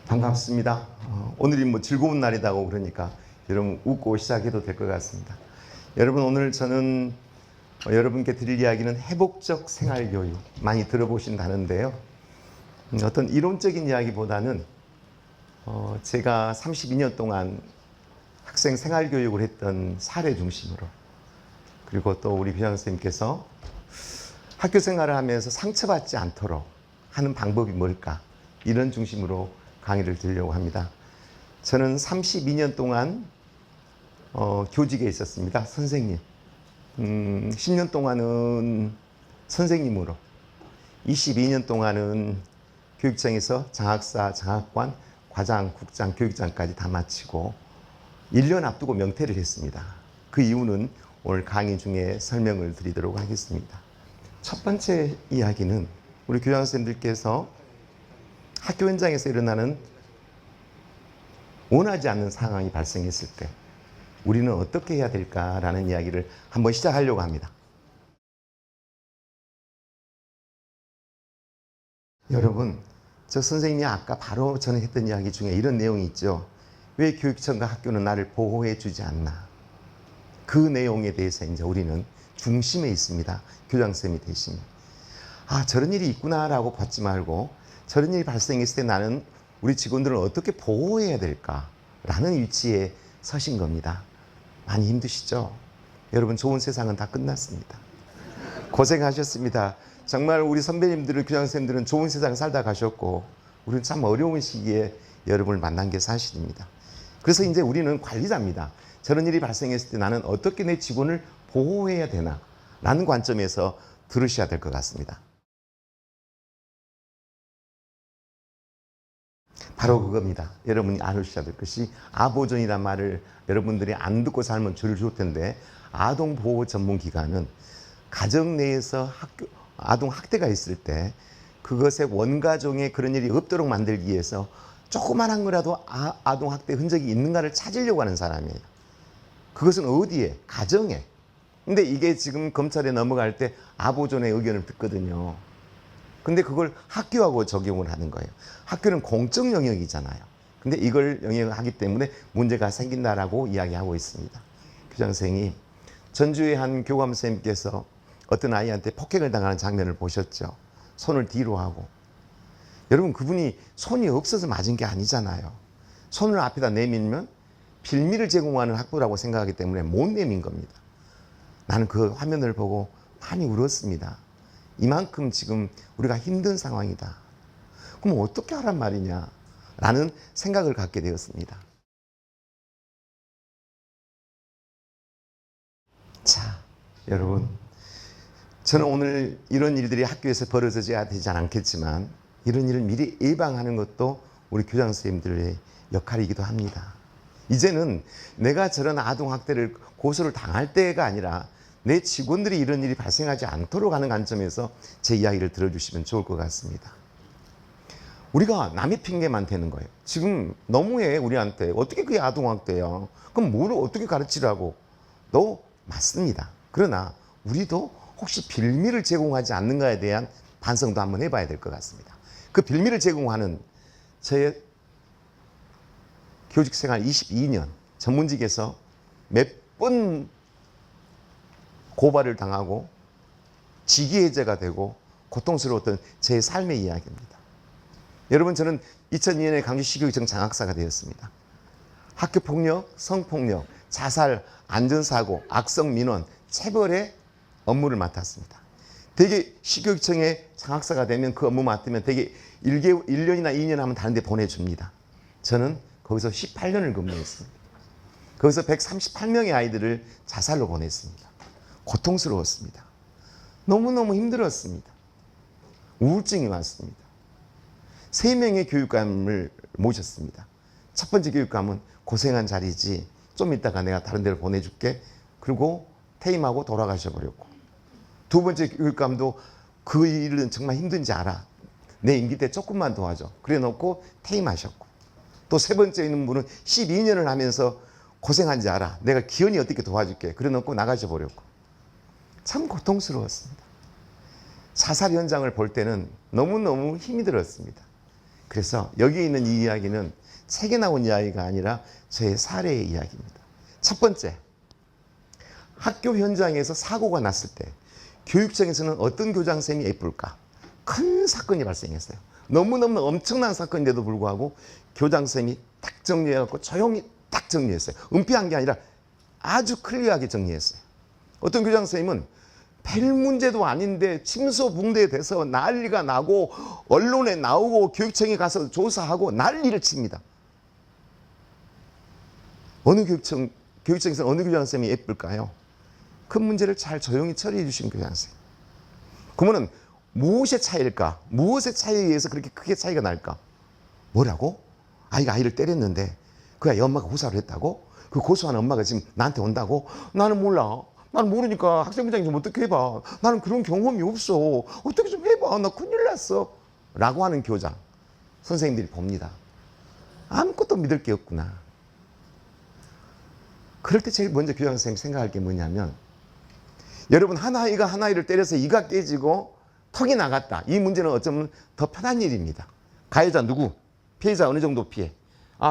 반갑습니다. 오늘이 뭐 즐거운 날이다고 그러니까 여러분 웃고 시작해도 될 것 같습니다. 여러분 오늘 저는 여러분께 드릴 이야기는 회복적 생활교육 많이 들어보신다는데요. 어떤 이론적인 이야기보다는 제가 32년 동안 학생 생활교육을 했던 사례 중심으로, 그리고 또 우리 교장 선생님께서 학교 생활을 하면서 상처받지 않도록 하는 방법이 뭘까, 이런 중심으로 강의를 드리려고 합니다. 저는 32년 동안 교직에 있었습니다. 선생님. 10년 동안은 선생님으로, 22년 동안은 교육청에서 장학사, 장학관, 과장, 국장, 교육장까지 다 마치고 1년 앞두고 명퇴를 했습니다. 그 이유는 오늘 강의 중에 설명을 드리도록 하겠습니다. 첫 번째 이야기는 우리 교장 선생님들께서 학교 현장에서 일어나는 원하지 않는 상황이 발생했을 때 우리는 어떻게 해야 될까라는 이야기를 한번 시작하려고 합니다. 여러분, 저 선생님이 아까 바로 전에 했던 이야기 중에 이런 내용이 있죠. 왜 교육청과 학교는 나를 보호해 주지 않나? 그 내용에 대해서 이제 우리는 중심에 있습니다. 교장선생님이 대신. 저런 일이 있구나라고 받지 말고, 저런 일이 발생했을 때 나는 우리 직원들을 어떻게 보호해야 될까라는 위치에 서신 겁니다. 많이 힘드시죠? 여러분, 좋은 세상은 다 끝났습니다. 고생하셨습니다. 정말 우리 선배님들, 교장선생님들은 좋은 세상을 살다 가셨고, 우리는 참 어려운 시기에 여러분을 만난 게 사실입니다. 그래서 이제 우리는 관리자입니다. 저런 일이 발생했을 때 나는 어떻게 내 직원을 보호해야 되나 라는 관점에서 들으셔야 될 것 같습니다. 바로 그겁니다. 여러분이 아셔야 될 것이, 아보존이란 말을 여러분들이 안 듣고 살면 죄를 줄 텐데, 아동보호 전문기관은 가정 내에서 아동 학대가 있을 때 그것의 원가종에 그런 일이 없도록 만들기 위해서 조그만한 거라도 아동 학대 흔적이 있는가를 찾으려고 하는 사람이에요. 그것은 어디에? 가정에. 근데 이게 지금 검찰에 넘어갈 때 아보존의 의견을 듣거든요. 근데 그걸 학교하고 적용을 하는 거예요. 학교는 공적 영역이잖아요. 근데 이걸 영역하기 때문에 문제가 생긴다라고 이야기하고 있습니다. 교장선생님, 전주의 한 교감 선생님께서 어떤 아이한테 폭행을 당하는 장면을 보셨죠. 손을 뒤로 하고. 여러분, 그분이 손이 없어서 맞은 게 아니잖아요. 손을 앞에다 내밀면 빌미를 제공하는 학부라고 생각하기 때문에 못 내민 겁니다. 나는 그 화면을 보고 많이 울었습니다. 이만큼 지금 우리가 힘든 상황이다. 그럼 어떻게 하란 말이냐? 라는 생각을 갖게 되었습니다. 자, 여러분. 저는 오늘 이런 일들이 학교에서 벌어져야 되지 않겠지만, 이런 일을 미리 예방하는 것도 우리 교장 선생님들의 역할이기도 합니다. 이제는 내가 저런 아동학대를 고소를 당할 때가 아니라 내 직원들이 이런 일이 발생하지 않도록 하는 관점에서 제 이야기를 들어주시면 좋을 것 같습니다. 우리가 남의 핑계만 대는 거예요. 지금 너무해, 우리한테. 어떻게 그게 아동학대야? 그럼 뭘 어떻게 가르치라고? 너 맞습니다. 그러나 우리도 혹시 빌미를 제공하지 않는가에 대한 반성도 한번 해봐야 될 것 같습니다. 그 빌미를 제공하는 제 교직생활 22년 전문직에서 몇 번 고발을 당하고 직위해제가 되고 고통스러웠던 제 삶의 이야기입니다. 여러분, 저는 2002년에 강주시교육청 장학사가 되었습니다. 학교폭력, 성폭력, 자살, 안전사고, 악성민원, 체벌의 업무를 맡았습니다. 대개 시교육청에 장학사가 되면 그 업무 맡으면 대개 1년이나 2년 하면 다른 데 보내줍니다. 저는 거기서 18년을 근무했습니다. 거기서 138명의 아이들을 자살로 보냈습니다. 고통스러웠습니다. 너무너무 힘들었습니다. 우울증이 왔습니다. 3명의 교육감을 모셨습니다. 첫 번째 교육감은 고생한 자리지, 좀 이따가 내가 다른 데를 보내줄게. 그리고 퇴임하고 돌아가셔 버렸고, 두 번째 교육감도 그 일은 정말 힘든지 알아. 내 임기 때 조금만 도와줘. 그래 놓고 퇴임하셨고, 또 세 번째 있는 분은 12년을 하면서 고생한지 알아. 내가 기원이 어떻게 도와줄게. 그래 놓고 나가셔 버렸고. 참 고통스러웠습니다. 자살 현장을 볼 때는 너무너무 힘이 들었습니다. 그래서 여기 있는 이 이야기는 책에 나온 이야기가 아니라 저의 사례의 이야기입니다. 첫 번째, 학교 현장에서 사고가 났을 때 교육청에서는 어떤 교장선생님이 예쁠까? 큰 사건이 발생했어요. 너무너무 엄청난 사건인데도 불구하고 교장선생님이 딱 정리해갖고 조용히 딱 정리했어요. 은폐한 게 아니라 아주 클리어하게 정리했어요. 어떤 교장선생님은 별 문제도 아닌데 침소붕대 돼서 난리가 나고 언론에 나오고 교육청에 가서 조사하고 난리를 칩니다. 어느 교육청에서는 어느 교장선생님이 예쁠까요? 큰 문제를 잘 조용히 처리해 주신 교장선생님. 그러면 무엇의 차이일까? 무엇의 차이에 의해서 그렇게 크게 차이가 날까? 뭐라고? 아이가 아이를 때렸는데 그 아이 엄마가 고소를 했다고? 그 고소한 엄마가 지금 나한테 온다고? 나는 몰라. 나는 모르니까 학생부장이 좀 어떻게 해봐. 나는 그런 경험이 없어. 어떻게 좀 해봐. 나 큰일 났어. 라고 하는 교장. 선생님들이 봅니다. 아무것도 믿을 게 없구나. 그럴 때 제일 먼저 교장 선생님이 생각할 게 뭐냐면, 여러분 한 아이가 한 아이를 때려서 이가 깨지고 턱이 나갔다. 이 문제는 어쩌면 더 편한 일입니다. 가해자 누구? 피해자 어느 정도 피해?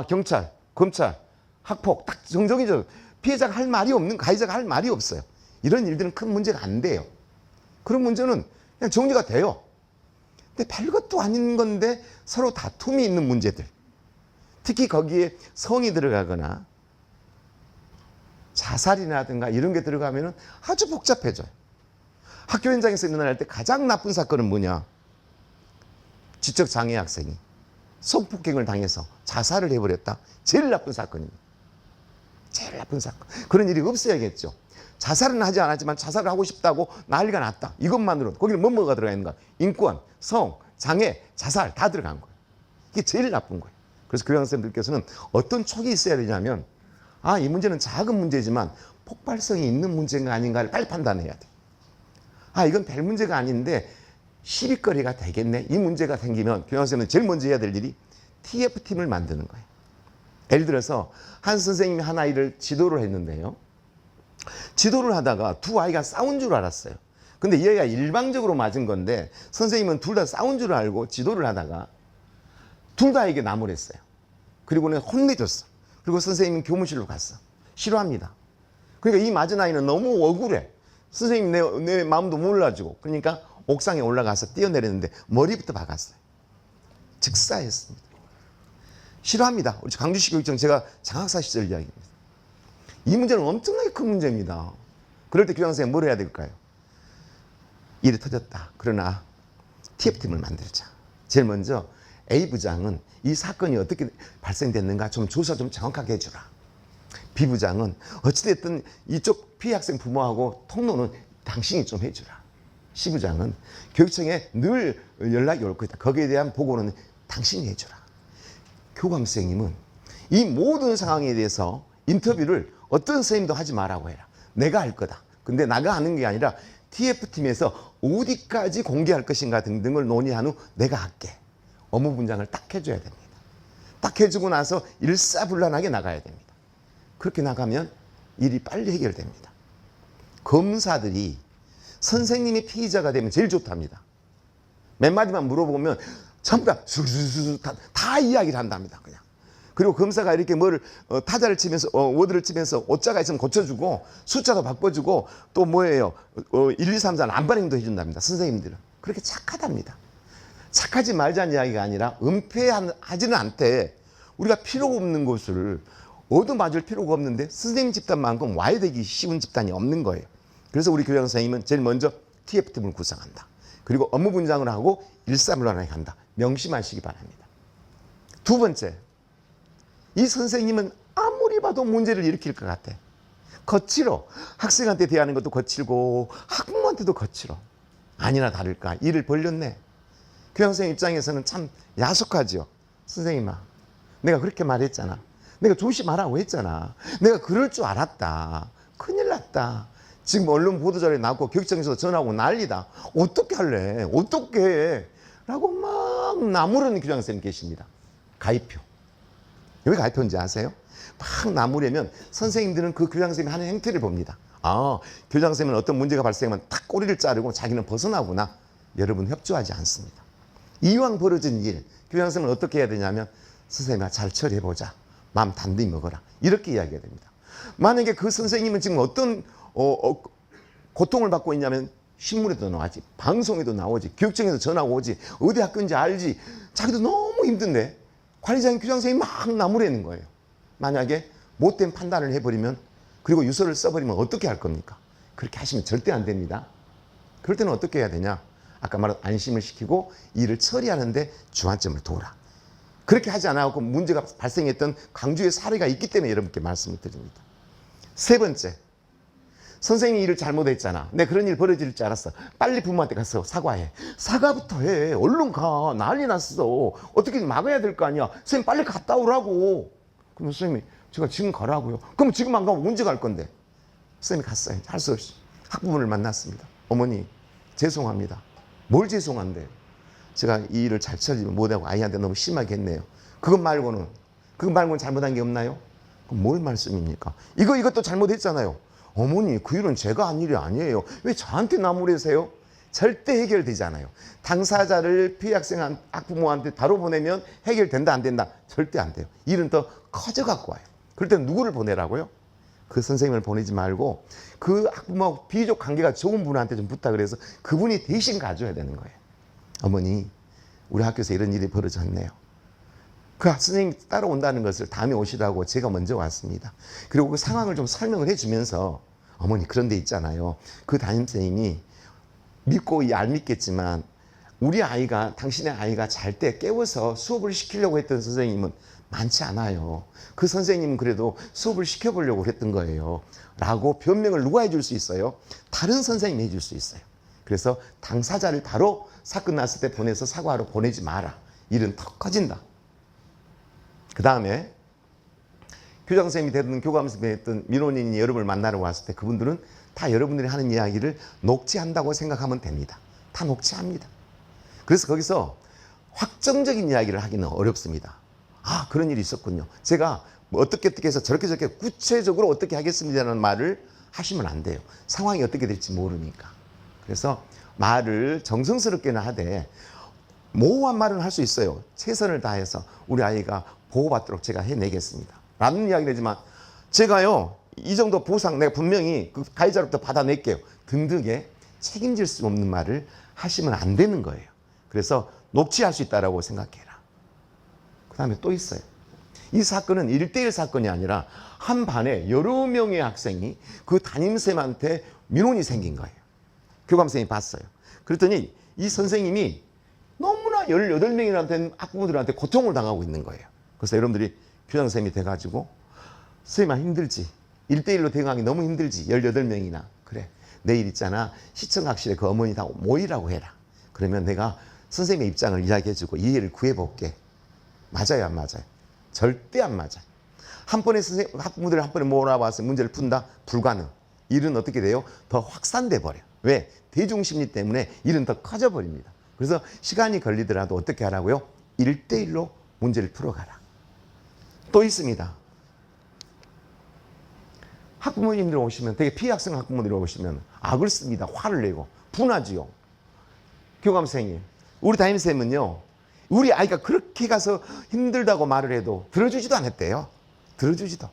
경찰, 검찰, 학폭 딱 정정이죠. 피해자가 할 말이 없는, 가해자가 할 말이 없어요. 이런 일들은 큰 문제가 안 돼요. 그런 문제는 그냥 정리가 돼요. 근데 별것도 아닌 건데 서로 다툼이 있는 문제들, 특히 거기에 성이 들어가거나 자살이라든가 이런 게 들어가면 아주 복잡해져요. 학교 현장에서 일어날 때 가장 나쁜 사건은 뭐냐? 지적장애 학생이 성폭행을 당해서 자살을 해버렸다. 제일 나쁜 사건입니다. 제일 나쁜 사건. 그런 일이 없어야겠죠. 자살은 하지 않았지만 자살을 하고 싶다고 난리가 났다. 이것만으로 거기는 뭐가 들어가 있는가? 인권, 성, 장애, 자살 다 들어간 거예요. 이게 제일 나쁜 거예요. 그래서 교장선생님들께서는 어떤 촉이 있어야 되냐면, 이 문제는 작은 문제지만 폭발성이 있는 문제가 아닌가를 빨리 판단해야 돼. 이건 별 문제가 아닌데 시비거리가 되겠네. 이 문제가 생기면 교장선생님은 제일 먼저 해야 될 일이 TF팀을 만드는 거예요. 예를 들어서 한 선생님이 한 아이를 지도를 했는데요. 지도를 하다가 두 아이가 싸운 줄 알았어요. 근데 이 아이가 일방적으로 맞은 건데 선생님은 둘 다 싸운 줄 알고 지도를 하다가 둘 다 에게 나무랬어요. 그리고는 혼내줬어. 그리고 선생님은 교무실로 갔어. 싫어합니다. 그러니까 이 맞은 아이는 너무 억울해. 선생님 내 마음도 몰라주고. 그러니까 옥상에 올라가서 뛰어내렸는데 머리부터 박았어요. 즉사했습니다. 싫어합니다. 우리 강주시 교육청 제가 장학사 시절 이야기입니다. 이 문제는 엄청나게 큰 문제입니다. 그럴 때 교장선생님 뭘 해야 될까요? 일이 터졌다. 그러나 TF팀을 만들자. 제일 먼저 A부장은 이 사건이 어떻게 발생됐는가 좀 조사 좀 정확하게 해주라. B부장은 어찌됐든 이쪽 피해 학생 부모하고 통로는 당신이 좀 해주라. C부장은 교육청에 늘 연락이 올 거다. 거기에 대한 보고는 당신이 해주라. 교감선생님은 이 모든 상황에 대해서 인터뷰를 어떤 선생님도 하지 말라고 해라. 내가 할 거다. 근데 내가 하는 게 아니라 TF팀에서 어디까지 공개할 것인가 등등을 논의한 후 내가 할게. 업무 분장을 딱 해줘야 됩니다. 딱 해주고 나서 일사불란하게 나가야 됩니다. 그렇게 나가면 일이 빨리 해결됩니다. 검사들이 선생님이 피의자가 되면 제일 좋답니다. 몇 마디만 물어보면 전부 다 수수수 다 이야기를 한답니다. 그냥. 그리고 검사가 이렇게 타자를 치면서 워드를 치면서 오자가 있으면 고쳐주고 숫자도 바꿔주고 또 뭐예요? 1, 2, 3, 4 안반행도 해준답니다. 선생님들은 그렇게 착하답니다. 착하지 말자는 이야기가 아니라 은폐하지는 않대. 우리가 필요가 없는 것을 얻어맞을 필요가 없는데 선생님 집단만큼 와야 되기 쉬운 집단이 없는 거예요. 그래서 우리 교장 선생님은 제일 먼저 TF팀을 구성한다. 그리고 업무 분장을 하고 일사불란하게 한다. 명심하시기 바랍니다. 두 번째, 이 선생님은 아무리 봐도 문제를 일으킬 것 같아. 거칠어. 학생한테 대하는 것도 거칠고 학부모한테도 거칠어. 아니나 다를까 일을 벌렸네. 교장 선생님 입장에서는 참 야속하죠. 선생님아, 내가 그렇게 말했잖아. 내가 조심하라고 했잖아. 내가 그럴 줄 알았다. 큰일 났다. 지금 언론 보도자료에 나왔고 교육청에서 전화하고 난리다. 어떻게 할래? 어떻게 해? 라고 막 나무르는 교장 선생님 계십니다. 가입표. 왜 가입표인지 아세요? 막 나무려면 선생님들은 그 교장 선생님이 하는 행태를 봅니다. 교장 선생님은 어떤 문제가 발생하면 탁 꼬리를 자르고 자기는 벗어나구나. 여러분 협조하지 않습니다. 이왕 벌어진 일, 교장선생님은 어떻게 해야 되냐면 선생님아 잘 처리해보자. 마음 단단히 먹어라. 이렇게 이야기해야 됩니다. 만약에 그 선생님은 지금 어떤 고통을 받고 있냐면 신문에도 나오지, 방송에도 나오지, 교육청에서 전화가 오지, 어디 학교인지 알지. 자기도 너무 힘든데 관리자인 교장선생님이 막 나무라는 거예요. 만약에 못된 판단을 해버리면, 그리고 유서를 써버리면 어떻게 할 겁니까? 그렇게 하시면 절대 안 됩니다. 그럴 때는 어떻게 해야 되냐? 아까 말한 안심을 시키고 일을 처리하는데 주안점을 둬라. 그렇게 하지 않아도 문제가 발생했던 광주의 사례가 있기 때문에 여러분께 말씀을 드립니다. 세 번째, 선생님이 일을 잘못했잖아. 내가 그런 일 벌어질 줄 알았어. 빨리 부모한테 가서 사과해. 사과부터 해. 얼른 가. 난리 났어. 어떻게든 막아야 될 거 아니야. 선생님 빨리 갔다 오라고. 그럼 선생님이 제가 지금 가라고요. 그럼 지금 안 가면 언제 갈 건데? 선생님이 갔어요. 할 수 없이 학부모를 만났습니다. 어머니 죄송합니다. 뭘 죄송한데요? 제가 이 일을 잘 처리 못하고 아이한테 너무 심하게 했네요. 그것 말고는 잘못한 게 없나요? 그럼 뭘 말씀입니까? 이것도 잘못했잖아요. 어머니 그 일은 제가 한 일이 아니에요. 왜 저한테 나무래세요? 절대 해결되잖아요. 당사자를 피해 학생 학부모한테 바로 보내면 해결된다 안 된다? 절대 안 돼요. 일은 더 커져갖고 와요. 그럴 때 누구를 보내라고요? 그 선생님을 보내지 말고 그 학부모하고 비교적 관계가 좋은 분한테 좀 부탁을 해서 그분이 대신 가줘야 되는 거예요. 어머니 우리 학교에서 이런 일이 벌어졌네요. 그 선생님이 따라온다는 것을 다음에 오시라고 제가 먼저 왔습니다. 그리고 그 상황을 좀 설명을 해주면서 어머니 그런 데 있잖아요. 그 담임선생님이 믿고 안 믿겠지만 우리 아이가, 당신의 아이가 잘 때 깨워서 수업을 시키려고 했던 선생님은 많지 않아요. 그 선생님은 그래도 수업을 시켜보려고 했던 거예요. 라고 변명을 누가 해줄 수 있어요? 다른 선생님이 해줄 수 있어요. 그래서 당사자를 바로 사건 났을 때 보내서 사과하러 보내지 마라. 일은 더 커진다. 그 다음에 교장선생님이 되든 교감선생님이 됐든 민원인이 여러분을 만나러 왔을 때 그분들은 다 여러분들이 하는 이야기를 녹취한다고 생각하면 됩니다. 다 녹취합니다. 그래서 거기서 확정적인 이야기를 하기는 어렵습니다. 아 그런 일이 있었군요. 제가 뭐 어떻게 해서 저렇게 구체적으로 어떻게 하겠습니다라는 말을 하시면 안 돼요. 상황이 어떻게 될지 모르니까. 그래서 말을 정성스럽게는 하되 모호한 말은 할 수 있어요. 최선을 다해서 우리 아이가 보호받도록 제가 해내겠습니다. 라는 이야기를 하지만 제가요 이 정도 보상 내가 분명히 그 가해자로부터 받아낼게요. 등등의 책임질 수 없는 말을 하시면 안 되는 거예요. 그래서 녹취할 수 있다고 생각해라. 그 다음에 또 있어요. 이 사건은 1대1 사건이 아니라 한 반에 여러 명의 학생이 그 담임쌤한테 민원이 생긴 거예요. 교감선생님이 봤어요. 그랬더니 이 선생님이 너무나 18명이나 된 학부모들한테 고통을 당하고 있는 거예요. 그래서 여러분들이 교장선생님이 돼가지고 선생님아 힘들지? 1대1로 대응하기 너무 힘들지? 18명이나. 그래. 내일 있잖아. 시청학실에 그 어머니 다 모이라고 해라. 그러면 내가 선생님의 입장을 이야기해주고 이해를 구해볼게. 맞아요, 안 맞아요? 절대 안 맞아요. 한 번에 선생님, 학부모들 한 번에 몰아와서 문제를 푼다? 불가능. 일은 어떻게 돼요? 더 확산돼 버려. 왜? 대중심리 때문에 일은 더 커져 버립니다. 그래서 시간이 걸리더라도 어떻게 하라고요? 1대1로 문제를 풀어가라. 또 있습니다. 학부모님들 오시면, 되게 피해 학생 학부모들이 오시면 악을 씁니다. 화를 내고 분하지요. 교감선생님, 우리 담임쌤은요, 우리 아이가 그렇게 가서 힘들다고 말을 해도 들어주지도 않았대요. 들어주지도.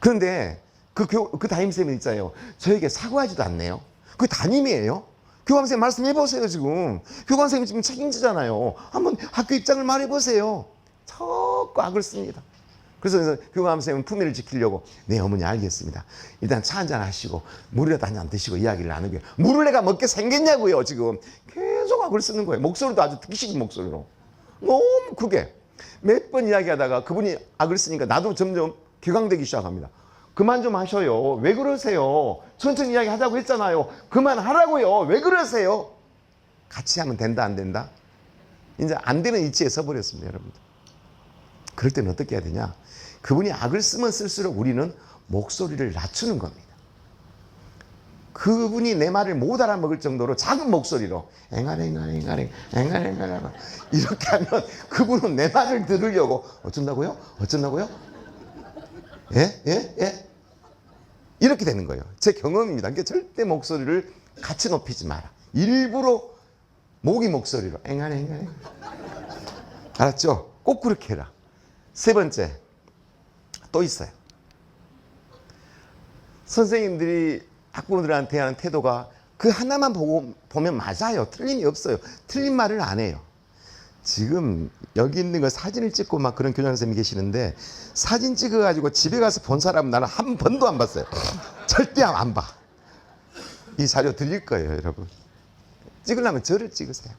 그런데 그 담임쌤은 있잖아요. 저에게 사과하지도 않네요. 그 담임이에요. 교감선생님 말씀해보세요, 지금. 교감선생님 지금 책임지잖아요. 한번 학교 입장을 말해보세요. 자꾸 악을 씁니다. 그래서 교감선생님은 품위를 지키려고, 네, 어머니 알겠습니다. 일단 차 한잔 하시고 물이라도 한잔 드시고 이야기를 나누게. 물을 내가 먹게 생겼냐고요, 지금. 계속 악을 쓰는 거예요. 목소리도 아주 듣기 싫은 목소리로. 너무 크게. 몇 번 이야기하다가 그분이 악을 쓰니까 나도 점점 격앙되기 시작합니다. 그만 좀 하셔요. 왜 그러세요? 천천히 이야기하자고 했잖아요. 그만하라고요. 왜 그러세요? 같이 하면 된다, 안 된다? 이제 안 되는 위치에 서버렸습니다, 여러분들. 그럴 때는 어떻게 해야 되냐? 그분이 악을 쓰면 쓸수록 우리는 목소리를 낮추는 겁니다. 그분이 내 말을 못 알아먹을 정도로 작은 목소리로 앵아랭아랭아랭 앵아랭아랭 이렇게 하면 그분은 내 말을 들으려고 어쩐다고요? 어쩐다고요? 예? 예? 예? 이렇게 되는 거예요. 제 경험입니다. 그러니까 절대 목소리를 같이 높이지 마라. 일부러 모기 목소리로 앵간앵간. 알았죠? 꼭 그렇게 해라. 세 번째, 또 있어요. 선생님들이 학부모들한테 하는 태도가 그 하나만 보면 맞아요. 틀림이 없어요. 틀린 말을 안 해요. 지금 여기 있는 거 사진을 찍고 막 그런 교장 선생님이 계시는데 사진 찍어가지고 집에 가서 본 사람은 나는 한 번도 안 봤어요. 절대 안 봐. 이 자료 드릴 거예요, 여러분. 찍으려면 저를 찍으세요.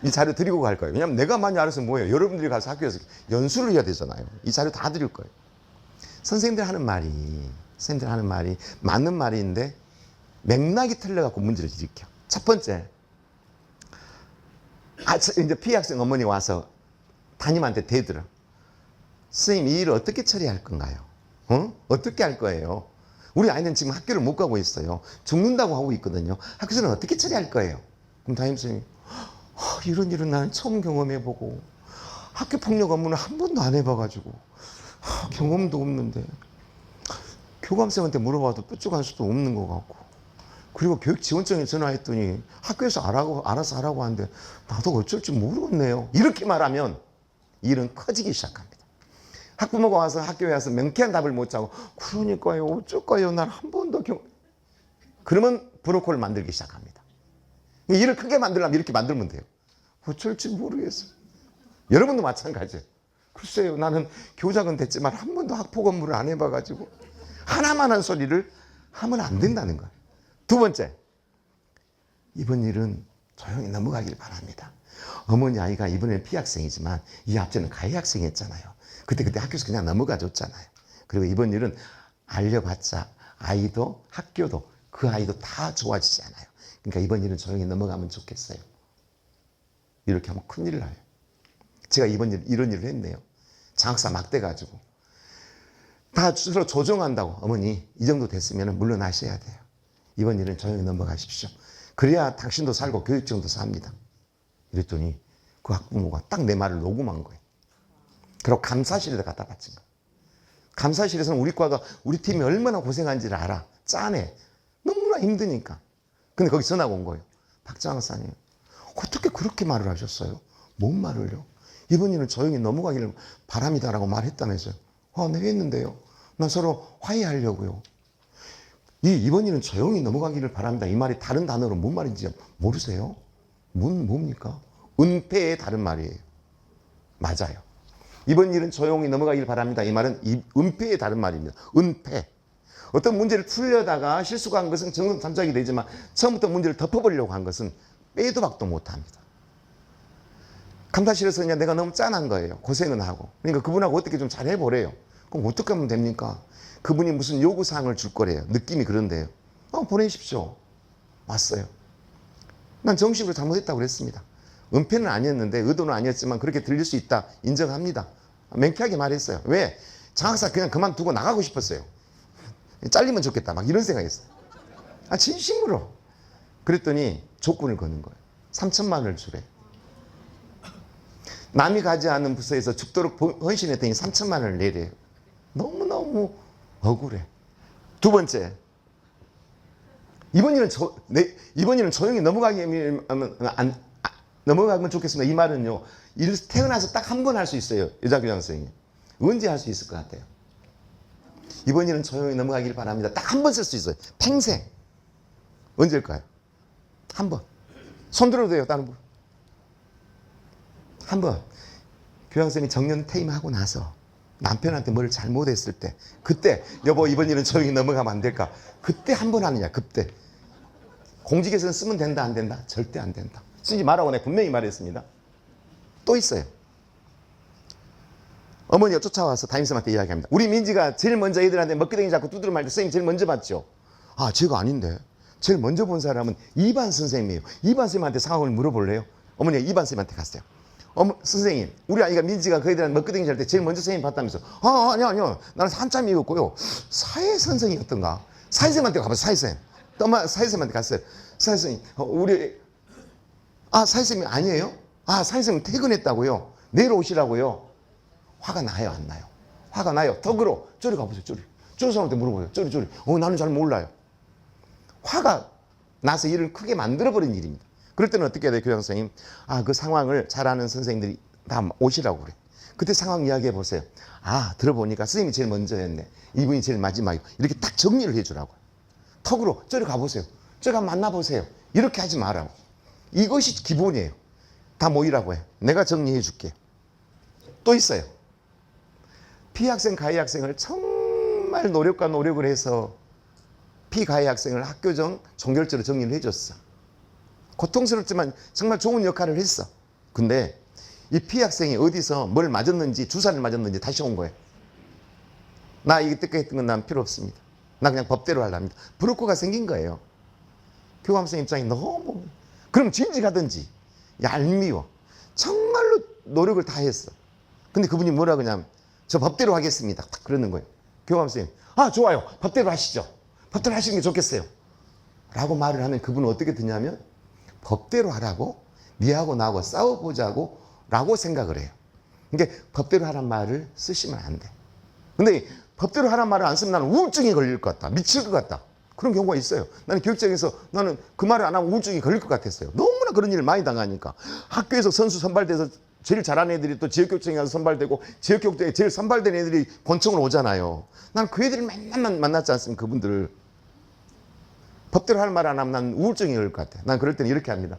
이 자료 드리고 갈 거예요. 왜냐면 내가 많이 알아서 뭐예요? 여러분들이 가서 학교에서 연수를 해야 되잖아요. 이 자료 다 드릴 거예요. 선생님들 하는 말이 맞는 말인데 맥락이 틀려갖고 문제를 일으켜. 첫 번째, 이제 피해 학생 어머니 와서 담임한테 대들어. 선생님, 이 일을 어떻게 처리할 건가요? 어떻게 할 거예요? 우리 아이는 지금 학교를 못 가고 있어요. 죽는다고 하고 있거든요. 학교에서는 어떻게 처리할 거예요? 그럼 담임 선생님이 이런 일은 나는 처음 경험해보고 학교 폭력 업무는 한 번도 안 해봐가지고 경험도 없는데 교감생한테 물어봐도 뾰족할 수도 없는 것 같고, 그리고 교육지원청에 전화했더니 학교에서 알아서 하라고 하는데 나도 어쩔 줄 모르겠네요. 이렇게 말하면 일은 커지기 시작합니다. 학부모가 와서 학교에 와서 명쾌한 답을 못 하고 그러니까요 어쩔까요 난 한 번도 그러면 브로콜을 만들기 시작합니다. 일을 크게 만들려면 이렇게 만들면 돼요. 어쩔지 모르겠어요. 여러분도 마찬가지예요. 글쎄요 나는 교장은 됐지만 한 번도 학폭 업무를 안 해봐가지고 하나만 한 소리를 하면 안 된다는 거예요. 두 번째, 이번 일은 조용히 넘어가길 바랍니다. 어머니 아이가 이번에는 피학생이지만 이 앞전에 가해학생이었잖아요. 그때 학교에서 그냥 넘어가 줬잖아요. 그리고 이번 일은 알려봤자 아이도 학교도 그 아이도 다 좋아지지 않아요. 그러니까 이번 일은 조용히 넘어가면 좋겠어요. 이렇게 하면 큰일 나요. 제가 이번 일 이런 일을 했네요. 장학사 막 돼가지고 다 스스로 조정한다고. 어머니 이 정도 됐으면 물러나셔야 돼요. 이번 일은 조용히 넘어가십시오. 그래야 당신도 살고 교육청도 삽니다. 이랬더니 그 학부모가 딱 내 말을 녹음한 거예요. 그리고 감사실에다 갖다 바친 거예요. 감사실에서는 우리 과가 우리 팀이 얼마나 고생한지를 알아. 짠해. 너무나 힘드니까. 근데 거기 전화가 온 거예요. 박장 박사님 어떻게 그렇게 말을 하셨어요? 뭔 말을요? 이번 일은 조용히 넘어가기를 바랍니다라고 말했다면서요. 네 했는데요. 난 서로 화해하려고요. 이번 일은 조용히 넘어가기를 바랍니다. 이 말이 다른 단어로 뭔 말인지 모르세요? 뭡니까? 은폐의 다른 말이에요. 맞아요. 이번 일은 조용히 넘어가길 바랍니다. 이 말은 은폐의 다른 말입니다. 은폐. 어떤 문제를 풀려다가 실수가 한 것은 정정탐작이 되지만 처음부터 문제를 덮어보려고 한 것은 빼도 박도 못합니다. 감사실에서 그냥 내가 너무 짠한 거예요. 고생은 하고. 그러니까 그분하고 어떻게 좀 잘 해보래요. 그럼 어떻게 하면 됩니까? 그분이 무슨 요구사항을 줄 거래요. 느낌이 그런데요. 보내십시오. 왔어요. 난 정식으로 잘못했다고 그랬습니다. 은폐는 아니었는데 의도는 아니었지만 그렇게 들릴 수 있다. 인정합니다. 맹쾌하게 말했어요. 왜? 장학사 그냥 그만두고 나가고 싶었어요. 잘리면 좋겠다. 막 이런 생각했어요. 진심으로. 그랬더니 조건을 거는 거예요. 3천만 원을 주래. 남이 가지 않은 부서에서 죽도록 헌신했더니 3천만 원을 내래요. 너무너무 억울해. 두 번째, 이번 일은 조용히 넘어가면 좋겠습니다. 이 말은요, 일 태어나서 딱 한 번 할 수 있어요. 여자 교장 선생님. 언제 할 수 있을 것 같아요? 이번 일은 조용히 넘어가길 바랍니다. 딱 한 번 쓸 수 있어요. 평생. 언제일까요? 한 번. 손 들어도 돼요, 다른 분. 한 번. 교장선생님이 정년 퇴임하고 나서 남편한테 뭘 잘못했을 때, 그때 여보 이번 일은 조용히 넘어가면 안 될까? 그때 한 번 하느냐, 그때. 공직에서는 쓰면 된다 안 된다? 절대 안 된다. 쓰지 말라고 내가 분명히 말했습니다. 또 있어요. 어머니가 쫓아와서 담임선생님한테 이야기합니다. 우리 민지가 제일 먼저 애들한테 먹기댕이 잡고 두드려 말때 선생님 제일 먼저 봤죠? 제가 아닌데. 제일 먼저 본 사람은 이반 선생님이에요. 이반 선생님한테 상황을 물어볼래요? 어머니가 이반 선생님한테 갔어요. 선생님, 우리 아이가 민지가 그 애들한테 먹기댕이 잘 때 제일 먼저 선생님 봤다면서. 아니요. 나는 한참 읽었고요. 사회 선생이었던가? 사회선생님한테 가봤어요, 사회선생님. 사회선생님한테 갔어요. 사회선생님, 사회선생님이 아니에요? 사회선생님 퇴근했다고요? 내일 오시라고요? 화가 나요, 안 나요? 화가 나요. 덕으로, 저리 가보세요, 저리. 저리 사람한테 물어보세요. 저리. 나는 잘 몰라요. 화가 나서 일을 크게 만들어버린 일입니다. 그럴 때는 어떻게 해야 돼요, 교장 선생님? 그 상황을 잘 아는 선생님들이 다 오시라고 그래. 그때 상황 이야기해 보세요. 들어보니까 선생님이 제일 먼저 했네. 이분이 제일 마지막이고. 이렇게 딱 정리를 해주라고. 턱으로 저리 가보세요. 저리 가서 만나보세요. 이렇게 하지 말라고. 이것이 기본이에요. 다 모이라고 해. 내가 정리해 줄게. 또 있어요. 피학생, 가해 학생을 정말 노력과 노력을 해서 피가해 학생을 학교정 종결제로 정리를 해줬어. 고통스럽지만 정말 좋은 역할을 했어. 근데 이 피학생이 어디서 뭘 맞았는지, 주사를 맞았는지 다시 온 거예요. 나 이때까지 했던 건 난 필요 없습니다. 나 그냥 법대로 하랍니다. 브로커가 생긴 거예요. 교감생 입장이 너무, 그럼 진직하든지. 얄미워. 정말로 노력을 다 했어. 근데 그분이 뭐라 그러냐면 저 법대로 하겠습니다. 딱 그러는 거예요. 교감생, 좋아요. 법대로 하시죠. 법대로 하시는 게 좋겠어요. 라고 말을 하면 그분은 어떻게 듣냐면 법대로 하라고? 니하고 나하고 싸워보자고? 라고 생각을 해요. 그러니까 법대로 하란 말을 쓰시면 안 돼. 근데 법대로 하란 말을 안 쓰면 나는 우울증이 걸릴 것 같다. 미칠 것 같다. 그런 경우가 있어요. 나는 교육장에서 나는 그 말을 안 하면 우울증이 걸릴 것 같았어요. 너무나 그런 일을 많이 당하니까. 학교에서 선수 선발돼서 제일 잘하는 애들이 또 지역교육청에 가서 선발되고 지역교육청에 제일 선발된 애들이 본청으로 오잖아요. 난 그 애들을 맨날 만났지 않습니까? 그분들을. 법대로 할 말 안 하면 난 우울증이 걸릴 것 같아요. 난 그럴 때는 이렇게 합니다.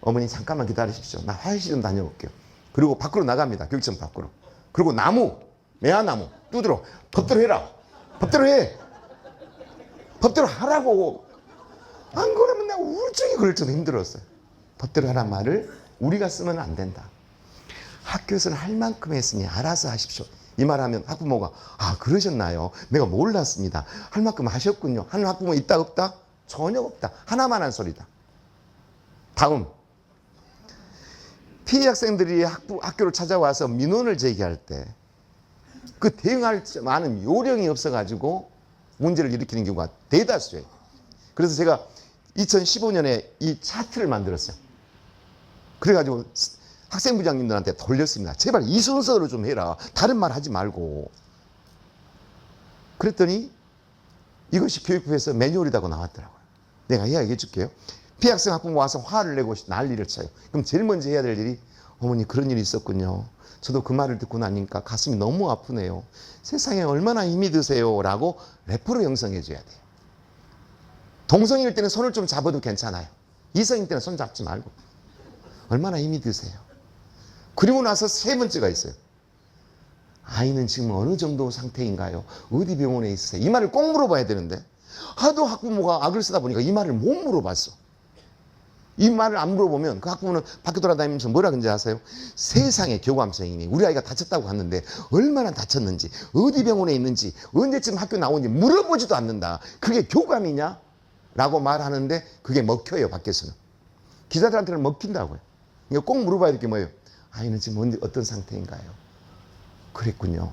어머니 잠깐만 기다리십시오. 나 화장실 좀 다녀올게요. 그리고 밖으로 나갑니다. 교육청 밖으로. 그리고 매화나무 두드러. 법대로 해라. 법대로 해. 법대로 하라고. 안 그러면 내가 우울증이 걸릴 정도 힘들었어요. 법대로 하란 말을 우리가 쓰면 안 된다. 학교에서는 할 만큼 했으니 알아서 하십시오. 이 말하면 학부모가 그러셨나요? 내가 몰랐습니다. 할 만큼 하셨군요. 하는 학부모 있다 없다? 전혀 없다. 하나만 한 소리다. 다음. 피해 학생들이 학교를 찾아와서 민원을 제기할 때 그 대응할 만한 요령이 없어가지고 문제를 일으키는 경우가 대다수예요. 그래서 제가 2015년에 이 차트를 만들었어요. 그래가지고 학생부장님들한테 돌렸습니다. 제발 이 순서로 좀 해라. 다른 말 하지 말고. 그랬더니 이것이 교육부에서 매뉴얼이라고 나왔더라고요. 내가 이야기해 줄게요. 피학생 학부모 와서 화를 내고 난리를 쳐요. 그럼 제일 먼저 해야 될 일이 어머니 그런 일이 있었군요. 저도 그 말을 듣고 나니까 가슴이 너무 아프네요. 세상에 얼마나 힘이 드세요. 라고 래퍼로 형성해 줘야 돼요. 동성일 때는 손을 좀 잡아도 괜찮아요. 이성일 때는 손 잡지 말고. 얼마나 힘이 드세요. 그리고 나서 세 번째가 있어요. 아이는 지금 어느 정도 상태인가요? 어디 병원에 있으세요? 이 말을 꼭 물어봐야 되는데 하도 학부모가 악을 쓰다 보니까 이 말을 못 물어봤어. 이 말을 안 물어보면 그 학부모는 밖에 돌아다니면서 뭐라 그런지 아세요? 세상에 교감선생님이 우리 아이가 다쳤다고 갔는데 얼마나 다쳤는지, 어디 병원에 있는지, 언제쯤 학교 나오는지 물어보지도 않는다. 그게 교감이냐? 라고 말하는데 그게 먹혀요, 밖에서는. 기자들한테는 먹힌다고요. 그러니까 꼭 물어봐야 될 게 뭐예요? 아이는 지금 어떤 상태인가요? 그랬군요.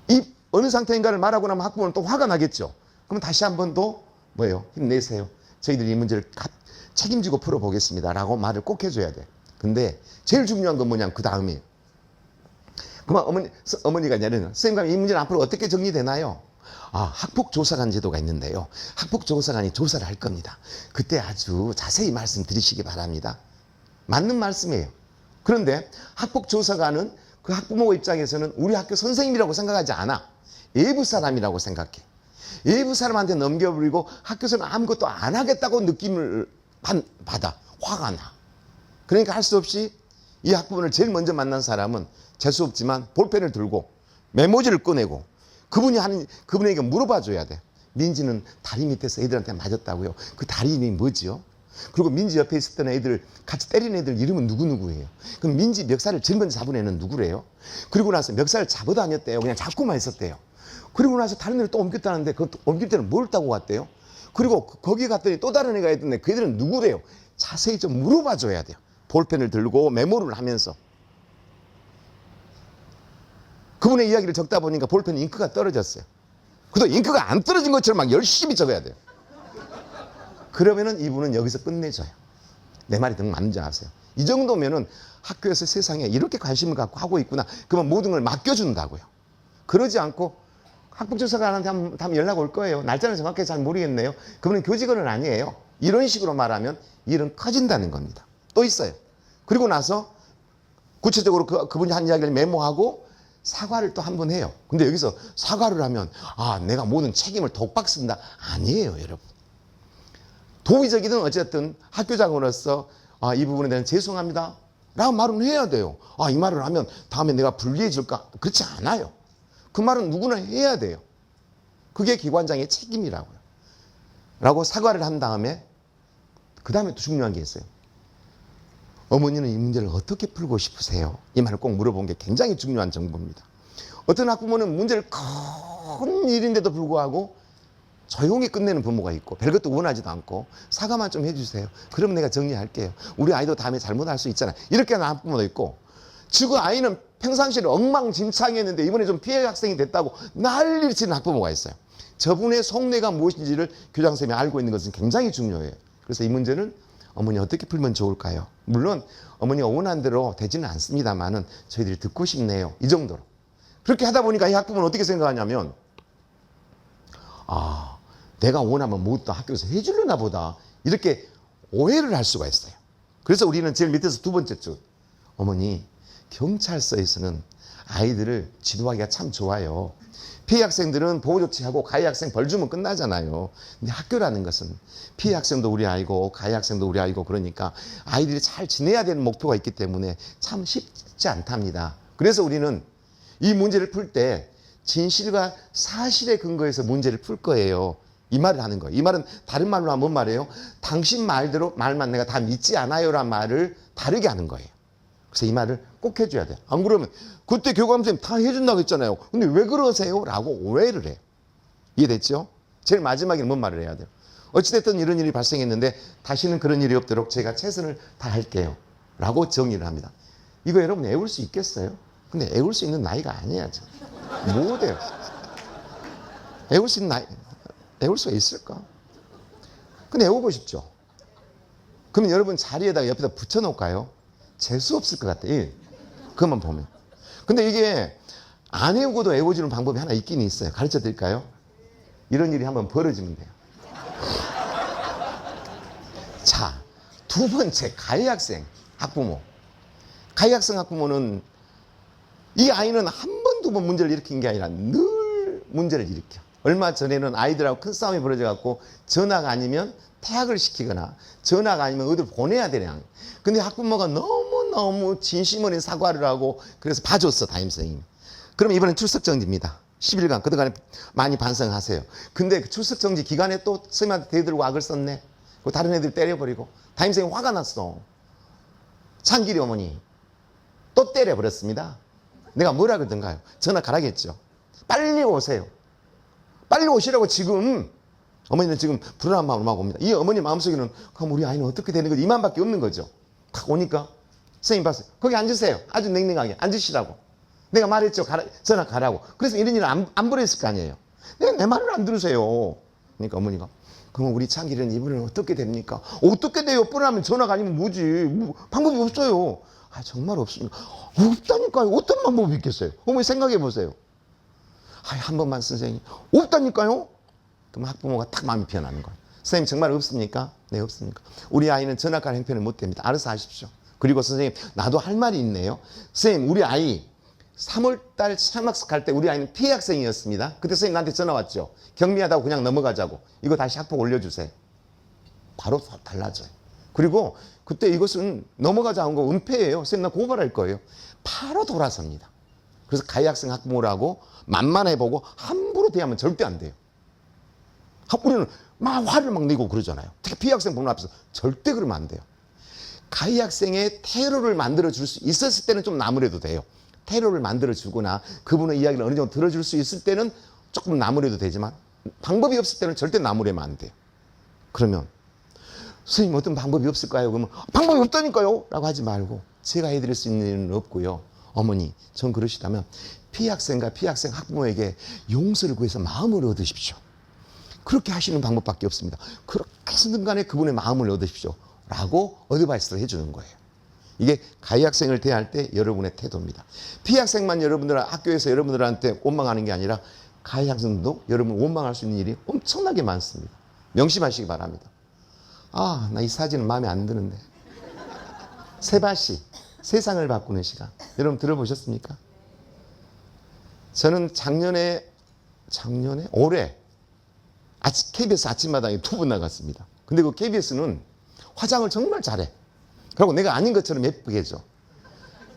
이 어느 상태인가를 말하고 나면 학부모는 또 화가 나겠죠. 그럼 다시 한 번 더 뭐예요? 힘내세요. 저희들이 이 문제를 책임지고 풀어보겠습니다. 라고 말을 꼭 해줘야 돼. 근데 제일 중요한 건 뭐냐면 그 다음이에요. 그러면 어머니가 이제 선생님, 이 문제는 앞으로 어떻게 정리되나요? 학폭조사관 제도가 있는데요. 학폭조사관이 조사를 할 겁니다. 그때 아주 자세히 말씀드리시기 바랍니다. 맞는 말씀이에요. 그런데 학폭조사관은 그 학부모 입장에서는 우리 학교 선생님이라고 생각하지 않아. 외부 사람이라고 생각해. 외부 사람한테 넘겨버리고 학교에서는 아무것도 안 하겠다고 느낌을 받아. 화가 나. 그러니까 할 수 없이 이 학부모를 제일 먼저 만난 사람은 재수 없지만 볼펜을 들고 메모지를 꺼내고 그분에게 물어봐 줘야 돼. 민지는 다리 밑에서 애들한테 맞았다고요. 그 다리 이름이 뭐지요? 그리고 민지 옆에 있었던 애들, 같이 때린 애들 이름은 누구누구예요? 그럼 민지 멱살을 제일 먼저 잡은 애는 누구래요? 그리고 나서 멱살을 잡아도 아니었대요. 그냥 잡고만 있었대요. 그리고 나서 다른 애를 또 옮겼다는데 그 옮길 때는 뭘 따고 갔대요? 그리고 거기 갔더니 또 다른 애가 있던데 그 애들은 누구래요? 자세히 좀 물어봐 줘야 돼요. 볼펜을 들고 메모를 하면서. 그분의 이야기를 적다 보니까 볼펜 잉크가 떨어졌어요. 그래도 잉크가 안 떨어진 것처럼 막 열심히 적어야 돼요. 그러면은 이분은 여기서 끝내줘요. 내 말이 더 맞는지 아세요? 이 정도면은 학교에서 세상에 이렇게 관심을 갖고 하고 있구나. 그러면 모든 걸 맡겨준다고요. 그러지 않고 학폭조사관한테 한번 연락 올 거예요. 날짜는 정확하게 잘 모르겠네요. 그분은 교직원은 아니에요. 이런 식으로 말하면 일은 커진다는 겁니다. 또 있어요. 그리고 나서 구체적으로 그분이 한 이야기를 메모하고 사과를 또 한 번 해요. 근데 여기서 사과를 하면 내가 모든 책임을 독박 쓴다. 아니에요, 여러분. 도의적이든 어쨌든 학교장으로서 이 부분에 대한 죄송합니다 라고 말은 해야 돼요. 이 말을 하면 다음에 내가 불리해질까? 그렇지 않아요. 그 말은 누구나 해야 돼요. 그게 기관장의 책임이라고요. 라고 사과를 한 다음에 그 다음에 또 중요한 게 있어요. 어머니는 이 문제를 어떻게 풀고 싶으세요? 이 말을 꼭 물어본 게 굉장히 중요한 정보입니다. 어떤 학부모는 문제를 큰 일인데도 불구하고 조용히 끝내는 부모가 있고 별것도 원하지도 않고 사과만 좀 해주세요. 그러면 내가 정리할게요. 우리 아이도 다음에 잘못할 수 있잖아요. 이렇게 하는 학부모도 있고 지금 아이는 평상시에 엉망진창이었는데 이번에 좀 피해 학생이 됐다고 난리를 치는 학부모가 있어요. 저분의 속내가 무엇인지를 교장선생님이 알고 있는 것은 굉장히 중요해요. 그래서 이 문제는 어머니 어떻게 풀면 좋을까요? 물론 어머니가 원한 대로 되지는 않습니다만은 저희들이 듣고 싶네요. 이 정도로. 그렇게 하다 보니까 이 학부모는 어떻게 생각하냐면 내가 원하면 뭐도 학교에서 해주려나 보다 이렇게 오해를 할 수가 있어요. 그래서 우리는 제일 밑에서 두 번째 줄 어머니 경찰서에서는 아이들을 지도하기가 참 좋아요. 피해 학생들은 보호조치하고 가해 학생 벌 주면 끝나잖아요. 근데 학교라는 것은 피해 학생도 우리 아이고 가해 학생도 우리 아이고 그러니까 아이들이 잘 지내야 되는 목표가 있기 때문에 참 쉽지 않답니다. 그래서 우리는 이 문제를 풀 때 진실과 사실에 근거해서 문제를 풀 거예요. 이 말을 하는 거예요. 이 말은 다른 말로 하면 뭔 말이에요? 당신 말만 내가 다 믿지 않아요란 말을 다르게 하는 거예요. 그래서 이 말을 꼭 해줘야 돼요. 안 그러면 그때 교감선생님 다 해준다고 했잖아요. 근데 왜 그러세요? 라고 오해를 해요. 이해됐죠? 제일 마지막에는 뭔 말을 해야 돼요? 어찌됐든 이런 일이 발생했는데 다시는 그런 일이 없도록 제가 최선을 다할게요. 라고 정의를 합니다. 이거 여러분 애울 수 있겠어요? 근데 애울 수 있는 나이가 아니야. 못해요. 애울 수 있는 나이, 애울 수가 있을까? 근데 애우고 싶죠? 그러면 여러분 자리에다가 옆에다 붙여놓을까요? 재수 없을 것 같아. 그것만 보면. 근데 이게 안 애우고도 애워주는 방법이 하나 있긴 있어요. 가르쳐 드릴까요? 이런 일이 한번 벌어지면 돼요. 자, 두 번째 가해 학생 학부모. 가해 학생 학부모는 이 아이는 한 번, 두 번 문제를 일으킨 게 아니라 늘 문제를 일으켜. 얼마 전에는 아이들하고 큰 싸움이 벌어져갖고 전화가 아니면 퇴학을 시키거나 전화가 아니면 어디를 보내야 되냐. 근데 학부모가 너무너무 진심 어린 사과를 하고 그래서 봐줬어, 담임선생님이. 그럼 이번엔 출석정지입니다. 10일간 그동안에 많이 반성하세요. 근데 그 출석정지 기간에 또 선생님한테 대들고 악을 썼네. 다른 애들 때려버리고 담임선생님 화가 났어. 창길이 어머니 또 때려버렸습니다. 내가 뭐라 그러던가요? 전화 가라겠죠. 빨리 오세요. 빨리 오시라고 지금. 어머니는 지금 불안한 마음으로 막 옵니다. 이 어머니 마음속에는 그럼 우리 아이는 어떻게 되는 거지? 이만밖에 없는 거죠. 딱 오니까 선생님 봤어요. 거기 앉으세요. 아주 냉랭하게 앉으시라고. 내가 말했죠. 전화 가라고. 그래서 이런 일을 안 벌였을 거 아니에요. 내 말을 안 들으세요. 그러니까 어머니가 그럼 우리 창길이는 이번에는 어떻게 됩니까? 어떻게 돼요? 뻔하면 전화가 아니면 뭐지? 방법이 없어요. 정말 없습니다. 없다니까요. 어떤 방법이 있겠어요? 어머니 생각해 보세요. 한 번만 선생님. 없다니까요? 그럼 학부모가 딱 마음이 변하는 거예요. 선생님 정말 없습니까? 네, 없습니까? 우리 아이는 전학갈 형편을 못 됩니다. 알아서 하십시오. 그리고 선생님 나도 할 말이 있네요. 선생님 우리 아이 3월달 사막스 갈 때 우리 아이는 피해 학생이었습니다. 그때 선생님 나한테 전화 왔죠. 경미하다고 그냥 넘어가자고. 이거 다시 학폭 올려주세요. 바로 달라져요. 그리고 그때 이것은 넘어가자 한 거 은폐예요. 선생님 나 고발할 거예요. 바로 돌아섭니다. 그래서 가해 학생 학부모라고 만만해보고 함부로 대하면 절대 안 돼요. 우리는 막 화를 막 내고 그러잖아요. 특히 피해 학생 보는 앞에서 절대 그러면 안 돼요. 가해 학생의 테러를 만들어줄 수 있었을 때는 좀 나무래도 돼요. 테러를 만들어주거나 그분의 이야기를 어느 정도 들어줄 수 있을 때는 조금 나무래도 되지만 방법이 없을 때는 절대 나무래면 안 돼요. 그러면 선생님 어떤 방법이 없을까요? 그러면 방법이 없다니까요 라고 하지 말고 제가 해드릴 수 있는 일은 없고요. 어머니 전 그러시다면 피해 학생과 피해 학생 학부모에게 용서를 구해서 마음을 얻으십시오. 그렇게 하시는 방법밖에 없습니다. 그렇게 해서든 간에 그분의 마음을 얻으십시오 라고 어드바이스를 해주는 거예요. 이게 가해 학생을 대할 때 여러분의 태도입니다. 피해 학생만 여러분들 학교에서 여러분들한테 원망하는 게 아니라 가해 학생도 여러분 원망할 수 있는 일이 엄청나게 많습니다. 명심하시기 바랍니다. 아, 나 이 사진은 마음에 안 드는데. 세바시, 세상을 바꾸는 시간. 여러분 들어보셨습니까? 저는 올해 KBS 아침마당에 2번 나갔습니다. 근데 그 KBS는 화장을 정말 잘해. 그리고 내가 아닌 것처럼 예쁘게 해줘.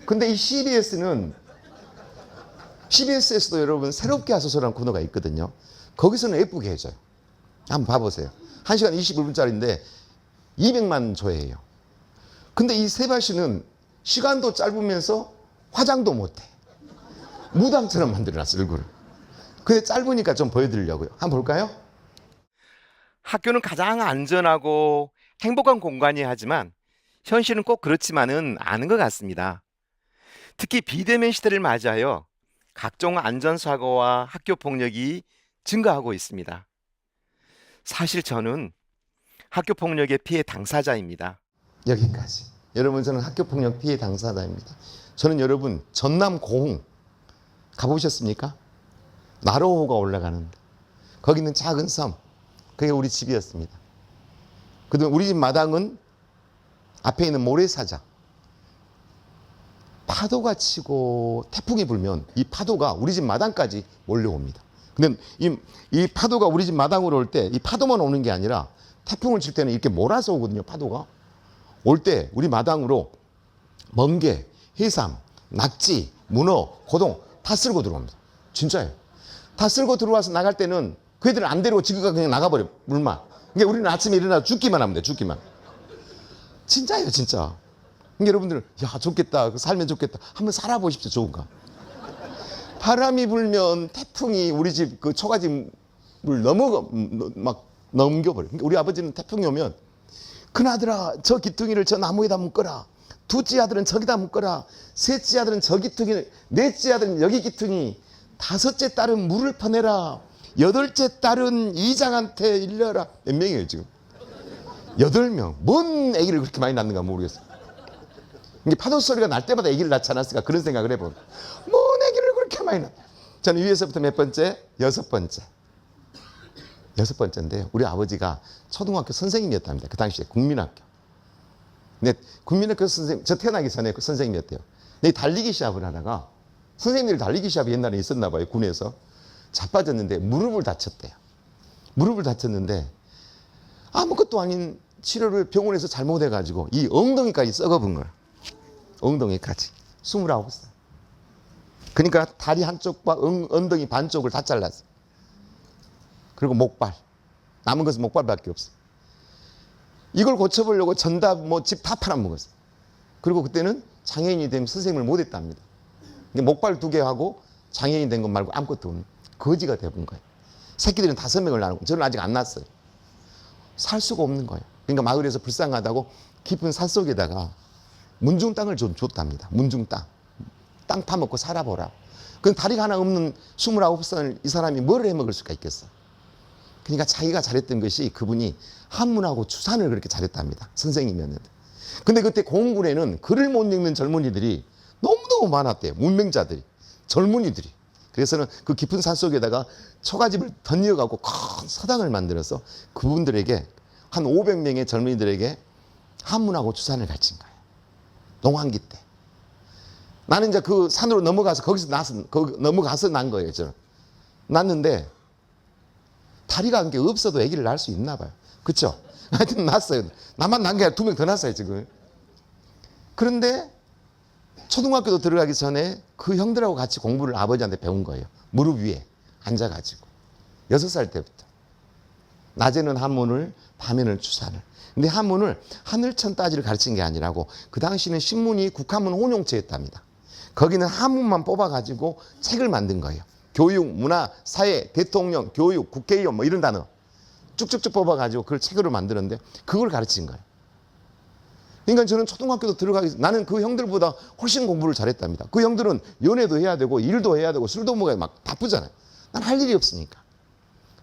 근데 이 CBS에서도 여러분 새롭게 하소서라는 코너가 있거든요. 거기서는 예쁘게 해줘요. 한번 봐보세요. 1시간 21분짜리인데 200만 조회해요. 근데 이 세바시는 시간도 짧으면서 화장도 못해. 무당처럼 만들어놨어, 얼굴을. 근데 짧으니까 좀 보여드리려고요. 한번 볼까요? 학교는 가장 안전하고 행복한 공간이 하지만 현실은 꼭 그렇지만은 않은 것 같습니다. 특히 비대면 시대를 맞이하여 각종 안전사고와 학교 폭력이 증가하고 있습니다. 사실 저는 학교 폭력의 피해 당사자입니다. 여기까지. 여러분, 저는 학교폭력 피해 당사자입니다. 저는 여러분, 전남 고흥 가보셨습니까? 나로호가 올라가는데 거기 있는 작은 섬, 그게 우리 집이었습니다. 그동안 우리 집 마당은 앞에 있는 모래사장. 파도가 치고 태풍이 불면 이 파도가 우리 집 마당까지 몰려옵니다. 근데 이 파도가 우리 집 마당으로 올 때 이 파도만 오는 게 아니라 태풍을 칠 때는 이렇게 몰아서 오거든요. 파도가 올 때 우리 마당으로 멍게, 해삼, 낙지, 문어, 고동 다 쓸고 들어옵니다. 진짜예요. 다 쓸고 들어와서 나갈 때는 그 애들은 안 데리고 지그가 그냥 나가버려. 물만. 그러니까 우리는 아침에 일어나 죽기만 하면 돼. 죽기만. 진짜예요, 진짜. 그러니까 여러분들은 야, 좋겠다. 살면 좋겠다. 한번 살아보십시오. 좋은가. 바람이 불면 태풍이 우리 집 그 초가집을 넘겨버려. 그러니까 우리 아버지는 태풍이 오면 큰아들아, 저 기퉁이를 저 나무에다 묶어라. 둘째 아들은 저기다 묶어라. 셋째 아들은 저 기퉁이, 넷째 아들은 여기 기퉁이, 다섯째 딸은 물을 퍼내라. 여덟째 딸은 이장한테 일려라. 몇 명이에요 지금? 8명. 뭔 아기를 그렇게 많이 낳는가 모르겠어요. 이게 파도 소리가 날 때마다 아기를 낳지 않았을까 그런 생각을 해본. 뭔 아기를 그렇게 많이 낳. 저는 위에서부터 몇 번째? 6번째. 6번째인데 우리 아버지가 초등학교 선생님이었답니다. 그 당시에 국민학교. 근데 국민학교 선생님, 저 태어나기 전에 그 선생님이었대요. 근데 달리기 시합을 하다가 선생님들이 달리기 시합이 옛날에 있었나 봐요. 군에서. 자빠졌는데 무릎을 다쳤대요. 무릎을 다쳤는데 아무것도 아닌 치료를 병원에서 잘못해가지고 이 엉덩이까지 썩어본 거예요. 엉덩이까지. 29살. 그러니까 다리 한쪽과 엉덩이 반쪽을 다 잘랐어요. 그리고 목발. 남은 것은 목발밖에 없어요. 이걸 고쳐보려고 전답 집 다 팔아먹었어요. 그리고 그때는 장애인이 되면 선생님을 못했답니다. 목발 2개 하고 장애인이 된 것 말고 아무것도 없는 거지가 돼본 거예요. 새끼들은 5명을 낳고 저는 아직 안 낳았어요. 살 수가 없는 거예요. 그러니까 마을에서 불쌍하다고 깊은 산속에다가 문중 땅을 좀 줬답니다. 문중 땅. 땅 파먹고 살아보라. 그건 다리가 하나 없는 29살 이 사람이 뭘 해먹을 수가 있겠어. 그러니까 자기가 잘했던 것이 그분이 한문하고 추산을 그렇게 잘했답니다. 선생님이었는데. 근데 그때 고흥군에는 글을 못 읽는 젊은이들이 너무너무 많았대요. 문맹자들이. 젊은이들이. 그래서는 그 깊은 산속에다가 초가집을 던져갖고 큰 서당을 만들어서 그분들에게 한 500명의 젊은이들에게 한문하고 추산을 가르친 거예요. 농한기 때. 나는 이제 그 산으로 넘어가서 넘어가서 난 거예요. 저는. 났는데 다리가 한 게 없어도 아기를 낳을 수 있나 봐요. 그렇죠? 하여튼 낳았어요. 나만 낳은 게 아니라 2명 더 낳았어요 지금. 그런데 초등학교도 들어가기 전에 그 형들하고 같이 공부를 아버지한테 배운 거예요. 무릎 위에 앉아가지고 6살 때부터. 낮에는 한문을, 밤에는 추산을. 근데 한문을 하늘천 따지를 가르친 게 아니라고 그 당시는 신문이 국한문 혼용체였답니다. 거기는 한문만 뽑아가지고 책을 만든 거예요. 교육, 문화, 사회, 대통령, 교육, 국회의원 뭐 이런 단어 쭉쭉쭉 뽑아가지고 그걸 책으로 만드는데 그걸 가르친 거예요. 그러니까 저는 초등학교도 들어가기 나는 그 형들보다 훨씬 공부를 잘했답니다. 그 형들은 연애도 해야 되고 일도 해야 되고 술도 먹어야 막 바쁘잖아요. 난 할 일이 없으니까.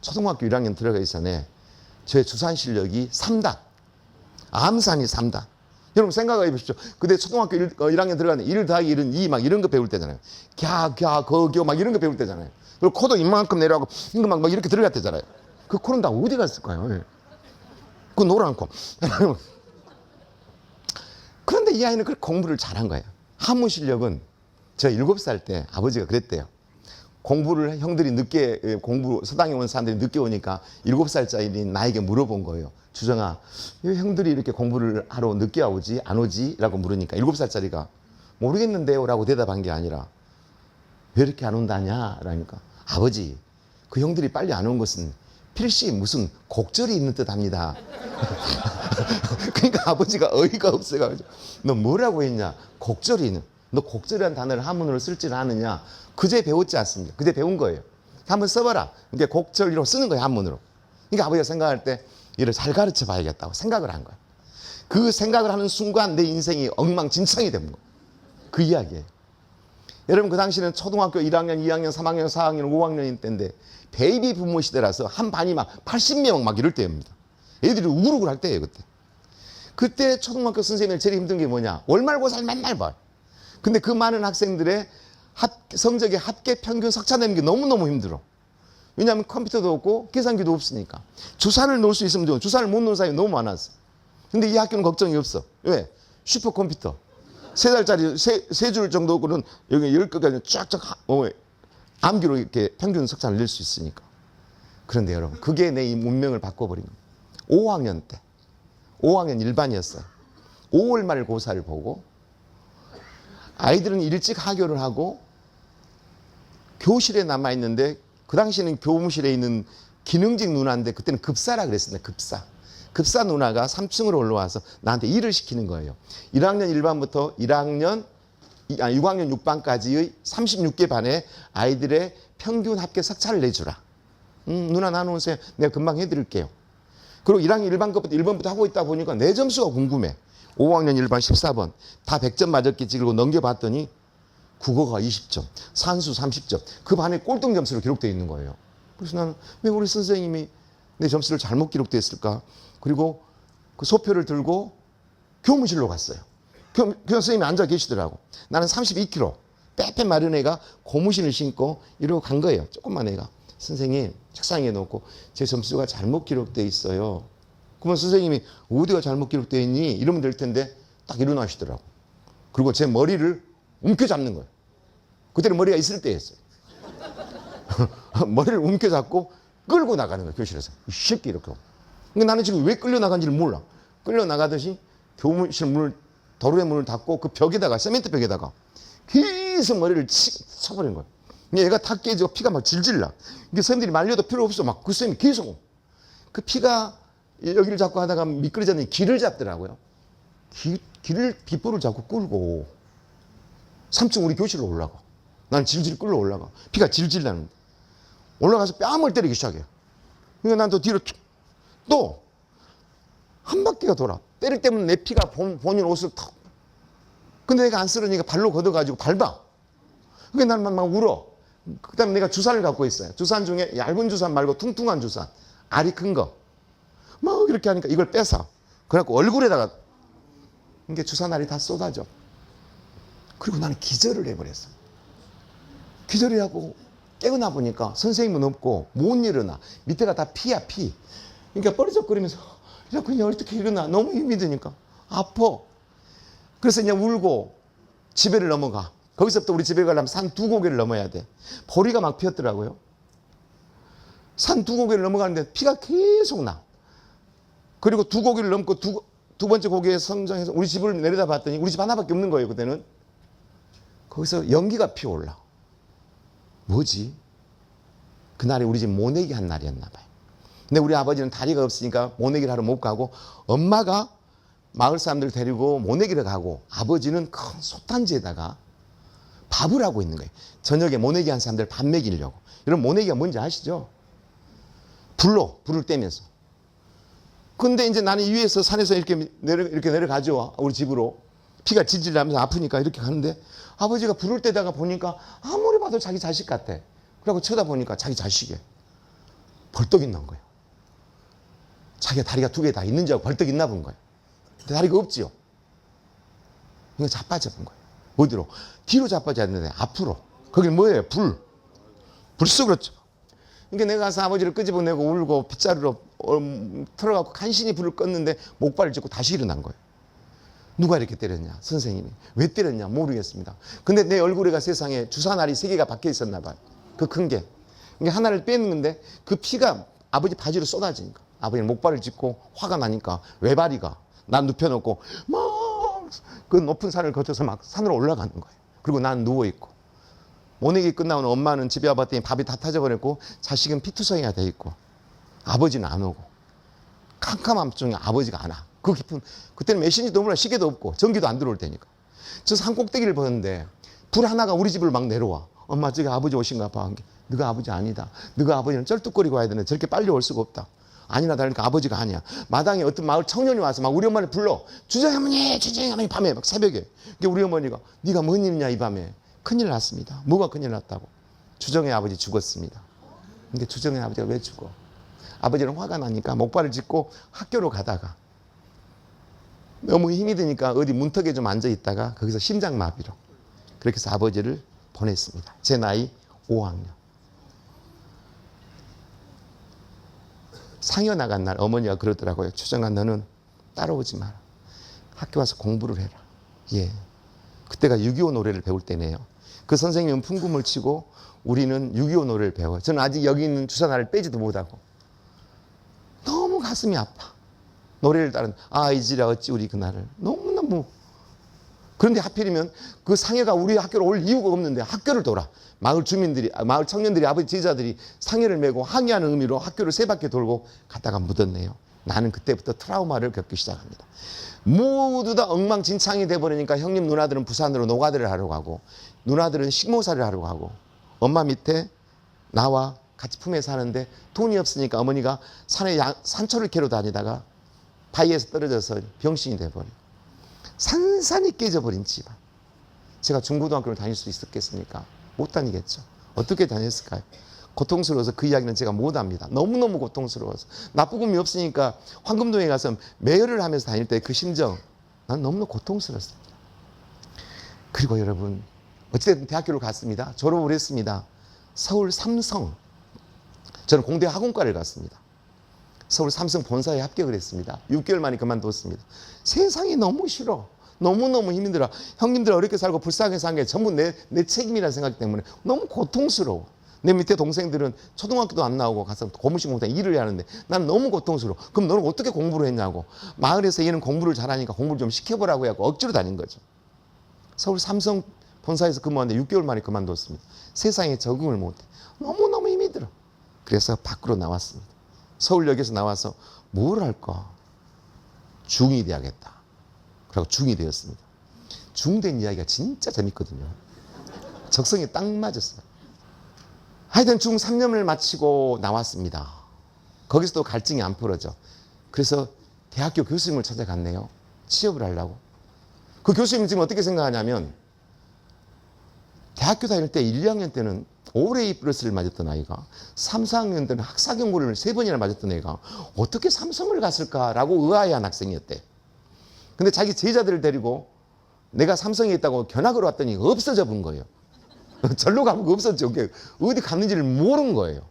초등학교 1학년 들어가기 전에 제 주산 실력이 3단. 암산이 3단. 여러분 생각해 보십시오. 그때 초등학교 1학년 들어가는데 1 더하기 1은 2 막 이런 거 배울 때잖아요. 갸, 거교 막 이런 거 배울 때잖아요. 그리고 코도 이만큼 내려가고 이거 막 이렇게 들어갈 때잖아요. 그 코는 다 어디 갔을까요? 예. 그 놀아놓고. 그런데 이 아이는 그 공부를 잘한 거예요. 한문 실력은 저 7살 때 아버지가 그랬대요. 공부를 형들이 늦게 공부 서당에 온 사람들이 늦게 오니까 7살짜리 나에게 물어본 거예요. 주정아, 왜 형들이 이렇게 공부를 하러 늦게 오지 안 오지? 라고 물으니까 7살짜리가 모르겠는데요 라고 대답한 게 아니라 왜 이렇게 안 온다냐? 라니까 아버지, 그 형들이 빨리 안 온 것은 필시 무슨 곡절이 있는 듯 합니다. 그러니까 아버지가 어이가 없어가지고 너 뭐라고 했냐? 곡절이 있는. 너 곡절이라는 단어를 한문으로 쓸지를 않느냐? 그제 배웠지 않습니까? 그제 배운 거예요. 한번 써봐라. 그러니까 곡절이로 쓰는 거예요, 한문으로. 그러니까 아버지가 생각할 때 이를 잘 가르쳐 봐야겠다고 생각을 한 거예요. 그 생각을 하는 순간 내 인생이 엉망진창이 된 거예요. 그 이야기예요. 여러분, 그 당시에는 초등학교 1학년, 2학년, 3학년, 4학년, 5학년인 때인데 베이비 부모 시대라서 한 반이 막 80명 막 이럴 때입니다. 애들이 우글우글 할 때예요, 그때. 그때 초등학교 선생님들 제일 힘든 게 뭐냐? 월말고사를 맨날 봐요. 근데 그 많은 학생들의 성적의 합계 평균 삭차 내는 게 너무너무 힘들어. 왜냐하면 컴퓨터도 없고 계산기도 없으니까. 주산을 놓을 수 있으면 좋은, 주산을 못 놓은 사람이 너무 많았어. 근데 이 학교는 걱정이 없어. 왜? 슈퍼컴퓨터. 3달짜리 세 줄 정도는 여기 10개까지 쫙쫙 암기로 이렇게 평균 석차를 낼 수 있으니까. 그런데 여러분, 그게 내 이 운명을 바꿔버린 겁니다. 5학년 때, 5학년 일반이었어요. 5월 말 고사를 보고 아이들은 일찍 하교를 하고 교실에 남아있는데, 그 당시에는 교무실에 있는 기능직 누나인데 그때는 급사라 그랬습니다. 급사 누나가 3층으로 올라와서 나한테 일을 시키는 거예요. 1학년 1반부터 6학년 6반까지의 36개 반의 아이들의 평균 합계 석차를 내주라. 누나 나눠오세요. 내가 금방 해드릴게요. 그리고 1학년 1반 것부터 1번부터 하고 있다 보니까 내 점수가 궁금해. 5학년 1반 14번 다 100점 맞았겠지. 그리고 넘겨봤더니 국어가 20점, 산수 30점. 그 반에 꼴등 점수로 기록되어 있는 거예요. 그래서 나는 왜 우리 선생님이 내 점수를 잘못 기록됐을까? 그리고 그 소표를 들고 교무실로 갔어요. 선생님이 앉아 계시더라고. 나는 32kg, 빼빼 마른 애가 고무신을 신고 이러고 간 거예요. 조그만 애가. 선생님, 책상에 놓고 제 점수가 잘못 기록되어 있어요. 그러면 선생님이 어디가 잘못 기록되어 있니? 이러면 될 텐데 딱 일어나시더라고. 그리고 제 머리를 움켜잡는 거예요. 그때는 머리가 있을 때였어요. 머리를 움켜잡고 끌고 나가는 거예요, 교실에서. 이 새끼 이렇게. 근데 나는 지금 왜 끌려나간지를 몰라. 끌려나가듯이 교무실 문을, 도로의 문을 닫고 그 벽에다가, 세멘트 벽에다가 계속 머리를 쳐버린 거예요. 얘가 다 깨지고 피가 막 질질 나. 이게 선생님들이 말려도 필요 없어. 막 그 쌤이 계속. 그 피가 여기를 잡고 하다가 미끄러졌는데 길을 잡더라고요. 빗볼을 잡고 끌고 3층 우리 교실로 올라가. 난 질질 끌러 올라가. 피가 질질 나는데. 올라가서 뺨을 때리기 시작해요. 그러니까 난 또 뒤로 또 한 바퀴가 돌아. 때릴 때면 내 피가 본인 옷을 탁. 근데 내가 안 쓰러지니까 발로 걷어가지고 밟아. 그러니까 나는 막 울어. 그 다음에 내가 주사를 갖고 있어요. 주산 중에 얇은 주산 말고 퉁퉁한 주산. 알이 큰 거. 막 이렇게 하니까 이걸 뺏어. 그래갖고 얼굴에다가 이게 주산알이 다 쏟아져. 그리고 나는 기절을 해버렸어. 기절을 하고 깨어나 보니까 선생님은 없고 못 일어나. 밑에가 다 피야, 피. 그러니까 뻘쩍거리면서 야, 그냥 어떻게 일어나. 너무 힘이 드니까. 아파. 그래서 그냥 울고 집에를 넘어가. 거기서부터 우리 집에 가려면 산 2고개를 넘어야 돼. 보리가 막 피었더라고요. 산 2고개를 넘어가는데 피가 계속 나. 그리고 2고개를 넘고 두 번째 고개에 성장해서 우리 집을 내려다 봤더니 우리 집 하나밖에 없는 거예요, 그때는. 거기서 연기가 피어올라. 뭐지? 그날이 우리 집 모내기 한 날이었나 봐요. 근데 우리 아버지는 다리가 없으니까 모내기를 하러 못 가고 엄마가 마을 사람들 데리고 모내기를 가고 아버지는 큰 솥단지에다가 밥을 하고 있는 거예요. 저녁에 모내기 한 사람들 밥 먹이려고. 여러분, 모내기가 뭔지 아시죠? 불을 떼면서. 근데 이제 나는 위에서 산에서 이렇게 내려가죠. 우리 집으로. 피가 질질 나면서 아프니까 이렇게 가는데 아버지가 불을 떼다가 보니까 아무리 봐도 자기 자식 같아. 그러고 쳐다보니까 자기 자식이에요. 벌떡이 난 거예요. 자기가 다리가 2개 다 있는 줄 알고 벌떡 있나 본 거예요. 근데 다리가 없지요. 이거 자빠져 본 거예요. 어디로? 뒤로 자빠져야 되는데 앞으로. 거기는 뭐예요? 불 쏘그렇죠. 그러니까 내가 가서 아버지를 끄집어내고 울고 빗자루로 털어갖고 간신히 불을 껐는데 목발을 짚고 다시 일어난 거예요. 누가 이렇게 때렸냐? 선생님이. 왜 때렸냐? 모르겠습니다. 근데 내 얼굴에가 세상에 주사날이 3개가 박혀 있었나 봐요. 그 큰 게. 그러니까 하나를 빼는 건데 그 피가 아버지 바지로 쏟아지니까 아버지는 목발을 짚고 화가 나니까 외발이가 난 눕혀놓고 막 그 높은 산을 거쳐서 막 산으로 올라가는 거예요. 그리고 난 누워있고 모내기 끝나고 엄마는 집에 와봤더니 밥이 다 타져버렸고 자식은 피투성이가 돼 있고 아버지는 안 오고 캄캄함 중에 아버지가 안 와. 그 깊은 그때는 메신저도 몰라 시계도 없고 전기도 안 들어올 테니까 저 산 꼭대기를 보는데 불 하나가 우리 집을 막 내려와. 엄마 저기 아버지 오신가 봐. 너가 아버지 아니다. 너가 아버지는 쩔뚝거리고 와야 되는데 저렇게 빨리 올 수가 없다. 아니나 다르니까 아버지가 아니야. 마당에 어떤 마을 청년이 와서 막 우리 어머니를 불러. 주정이 어머니 밤에 막 새벽에. 그러니까 우리 어머니가 네가 뭔 일이냐 이 밤에. 큰일 났습니다. 뭐가 큰일 났다고. 주정의 아버지 죽었습니다. 근데 주정의 아버지가 왜 죽어? 아버지는 화가 나니까 목발을 짚고 학교로 가다가 너무 힘이 드니까 어디 문턱에 좀 앉아 있다가 거기서 심장마비로 그렇게 해서 아버지를 보냈습니다. 제 나이 5학년. 상여 나간 날 어머니가 그러더라고요. 추정아 너는 따라오지 마라. 학교 와서 공부를 해라. 예. 그때가 6.25 노래를 배울 때네요. 그 선생님은 풍금을 치고 우리는 6.25 노래를 배워요. 저는 아직 여기 있는 주사날을 빼지도 못하고 너무 가슴이 아파. 노래를 따른 이지라 어찌 우리 그날을 너무너무. 그런데 하필이면 그 상여가 우리 학교로 올 이유가 없는데 학교를 돌아. 마을 주민들이, 마을 청년들이, 아버지 제자들이 상여를 메고 항의하는 의미로 학교를 3바퀴 돌고 갔다가 묻었네요. 나는 그때부터 트라우마를 겪기 시작합니다. 모두 다 엉망진창이 돼버리니까 형님 누나들은 부산으로 노가다를 하러 가고 누나들은 식모사를 하러 가고 엄마 밑에 나와 같이 품에 사는데 돈이 없으니까 어머니가 산에 산초를 캐러 다니다가 바위에서 떨어져서 병신이 돼버려. 산산이 깨져버린 집안. 제가 중고등학교를 다닐 수 있었겠습니까? 못 다니겠죠. 어떻게 다녔을까요? 고통스러워서 그 이야기는 제가 못합니다. 너무너무 고통스러워서. 나쁘금이 없으니까 황금동에 가서 매열을 하면서 다닐 때 그 심정, 난 너무너무 고통스러웠습니다. 그리고 여러분, 어찌됐든 대학교를 갔습니다. 졸업을 했습니다. 서울 삼성. 저는 공대 학원과를 갔습니다. 서울 삼성 본사에 합격을 했습니다. 6개월 만에 그만뒀습니다. 세상이 너무 싫어. 너무너무 힘들어. 형님들 어렵게 살고 불쌍하게 산 게 전부 내 책임이라는 생각 때문에 너무 고통스러워. 내 밑에 동생들은 초등학교도 안 나오고 가서 고무신 공장에 일을 해야 하는데 난 너무 고통스러워. 그럼 너는 어떻게 공부를 했냐고. 마을에서 얘는 공부를 잘하니까 공부를 좀 시켜보라고 해갖고 억지로 다닌 거죠. 서울 삼성 본사에서 근무하는데 6개월 만에 그만뒀습니다. 세상에 적응을 못해. 너무너무 힘이 들어. 그래서 밖으로 나왔습니다. 서울역에서 나와서 뭘 할까? 중이 돼야겠다. 그리고 중이 되었습니다. 중된 이야기가 진짜 재밌거든요. 적성에 딱 맞았어요. 하여튼 중 3년을 마치고 나왔습니다. 거기서도 갈증이 안 풀어져. 그래서 대학교 교수님을 찾아갔네요. 취업을 하려고. 그 교수님 지금 어떻게 생각하냐면 대학교 다닐 때 1, 2학년 때는 올해 플러스를 맞았던 아이가 3, 4학년 때는 학사경고를 3번이나 맞았던 애가 어떻게 삼성을 갔을까라고 의아해한 학생이었대. 근데 자기 제자들을 데리고 내가 삼성에 있다고 견학을 왔더니 없어져 본 거예요. 절로 가면 없었죠. 어디 갔는지를 모르는 거예요.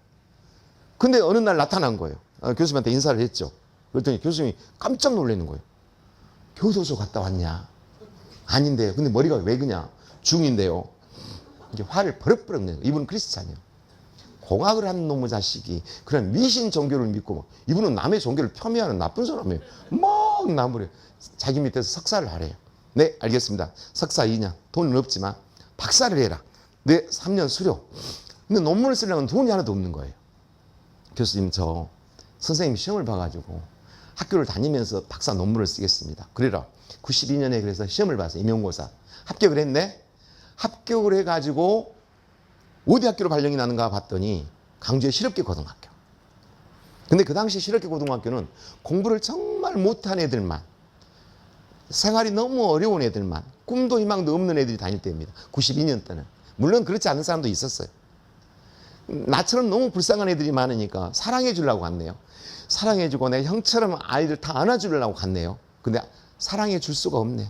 근데 어느 날 나타난 거예요. 교수님한테 인사를 했죠. 그랬더니 교수님이 깜짝 놀라는 거예요. 교도소 갔다 왔냐? 아닌데요. 근데 머리가 왜 그냐? 중인데요. 이제 화를 버럭버럭 내요. 이분은 크리스찬이에요. 공학을 하는 놈의 자식이 그런 미신 종교를 믿고 이분은 남의 종교를 폄훼하는 나쁜 사람이에요. 막 나무래. 자기 밑에서 석사를 하래요. 네, 알겠습니다. 석사 2년. 돈은 없지만 박사를 해라. 네, 3년 수료. 근데 논문을 쓰려면 돈이 하나도 없는 거예요. 교수님, 저 선생님 시험을 봐가지고 학교를 다니면서 박사 논문을 쓰겠습니다. 그래라. 92년에 그래서 시험을 봐서 임용고사. 합격을 했네? 합격을 해가지고 어디 학교로 발령이 나는가 봤더니 강주의 실업계 고등학교. 근데 그 당시 실업계 고등학교는 공부를 정말 못한 애들만, 생활이 너무 어려운 애들만, 꿈도 희망도 없는 애들이 다닐 때입니다. 92년 때는. 물론 그렇지 않은 사람도 있었어요. 나처럼 너무 불쌍한 애들이 많으니까 사랑해 주려고 갔네요. 사랑해 주고 내 형처럼 아이들 다 안아주려고 갔네요. 근데 사랑해 줄 수가 없네.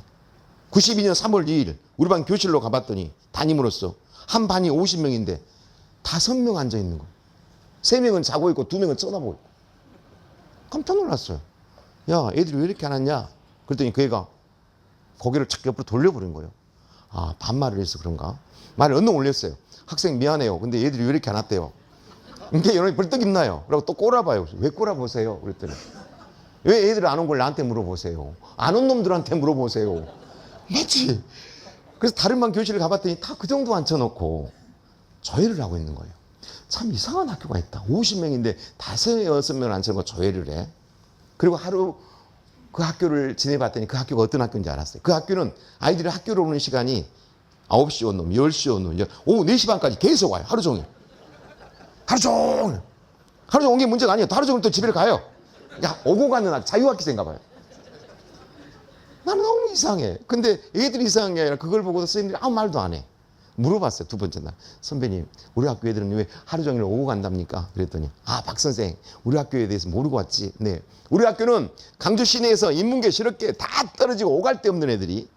92년 3월 2일 우리 반 교실로 가봤더니 담임으로서 한 반이 50명인데 5명 앉아 있는 거예요. 3명은 자고 있고 2명은 쳐다보고 있고. 깜짝 놀랐어요. 야, 애들이 왜 이렇게 안 왔냐? 그랬더니 그 애가 고개를 착 옆으로 돌려버린 거예요. 아, 반말을 해서 그런가? 말을 언능 올렸어요. 학생 미안해요. 근데 애들이 왜 이렇게 안 왔대요? 근데 여러분이 벌떡 입나요? 그러고 또 꼬라봐요. 왜 꼬라보세요? 그랬더니 왜 애들 안 온 걸 나한테 물어보세요? 안 온 놈들한테 물어보세요. 맞지? 그래서 다른 반 교실을 가봤더니 다 그 정도 앉혀놓고 조회를 하고 있는 거예요. 참 이상한 학교가 있다. 50명인데 5, 6명 앉혀놓고 조회를 해. 그리고 하루 그 학교를 지내봤더니 그 학교가 어떤 학교인지 알았어요. 그 학교는 아이들이 학교로 오는 시간이 9시 온 놈, 10시 온 놈, 오후 4시 반까지 계속 와요. 하루 종일. 하루 종일. 하루 종일 온 게 문제가 아니에요. 또 하루 종일 또 집에 가요. 야, 오고 가는 자유학기생가 봐요. 나는 너무 이상해. 근데 애들이 이상한 게 아니라 그걸 보고도 선생님들이 아무 말도 안 해. 물어봤어요. 2번째 날. 선배님, 우리 학교 애들은 왜 하루 종일 오고 간답니까? 그랬더니, 아, 박 선생, 우리 학교에 대해서 모르고 왔지. 네. 우리 학교는 강주 시내에서 인문계 실업계 다 떨어지고 오갈 데 없는 애들이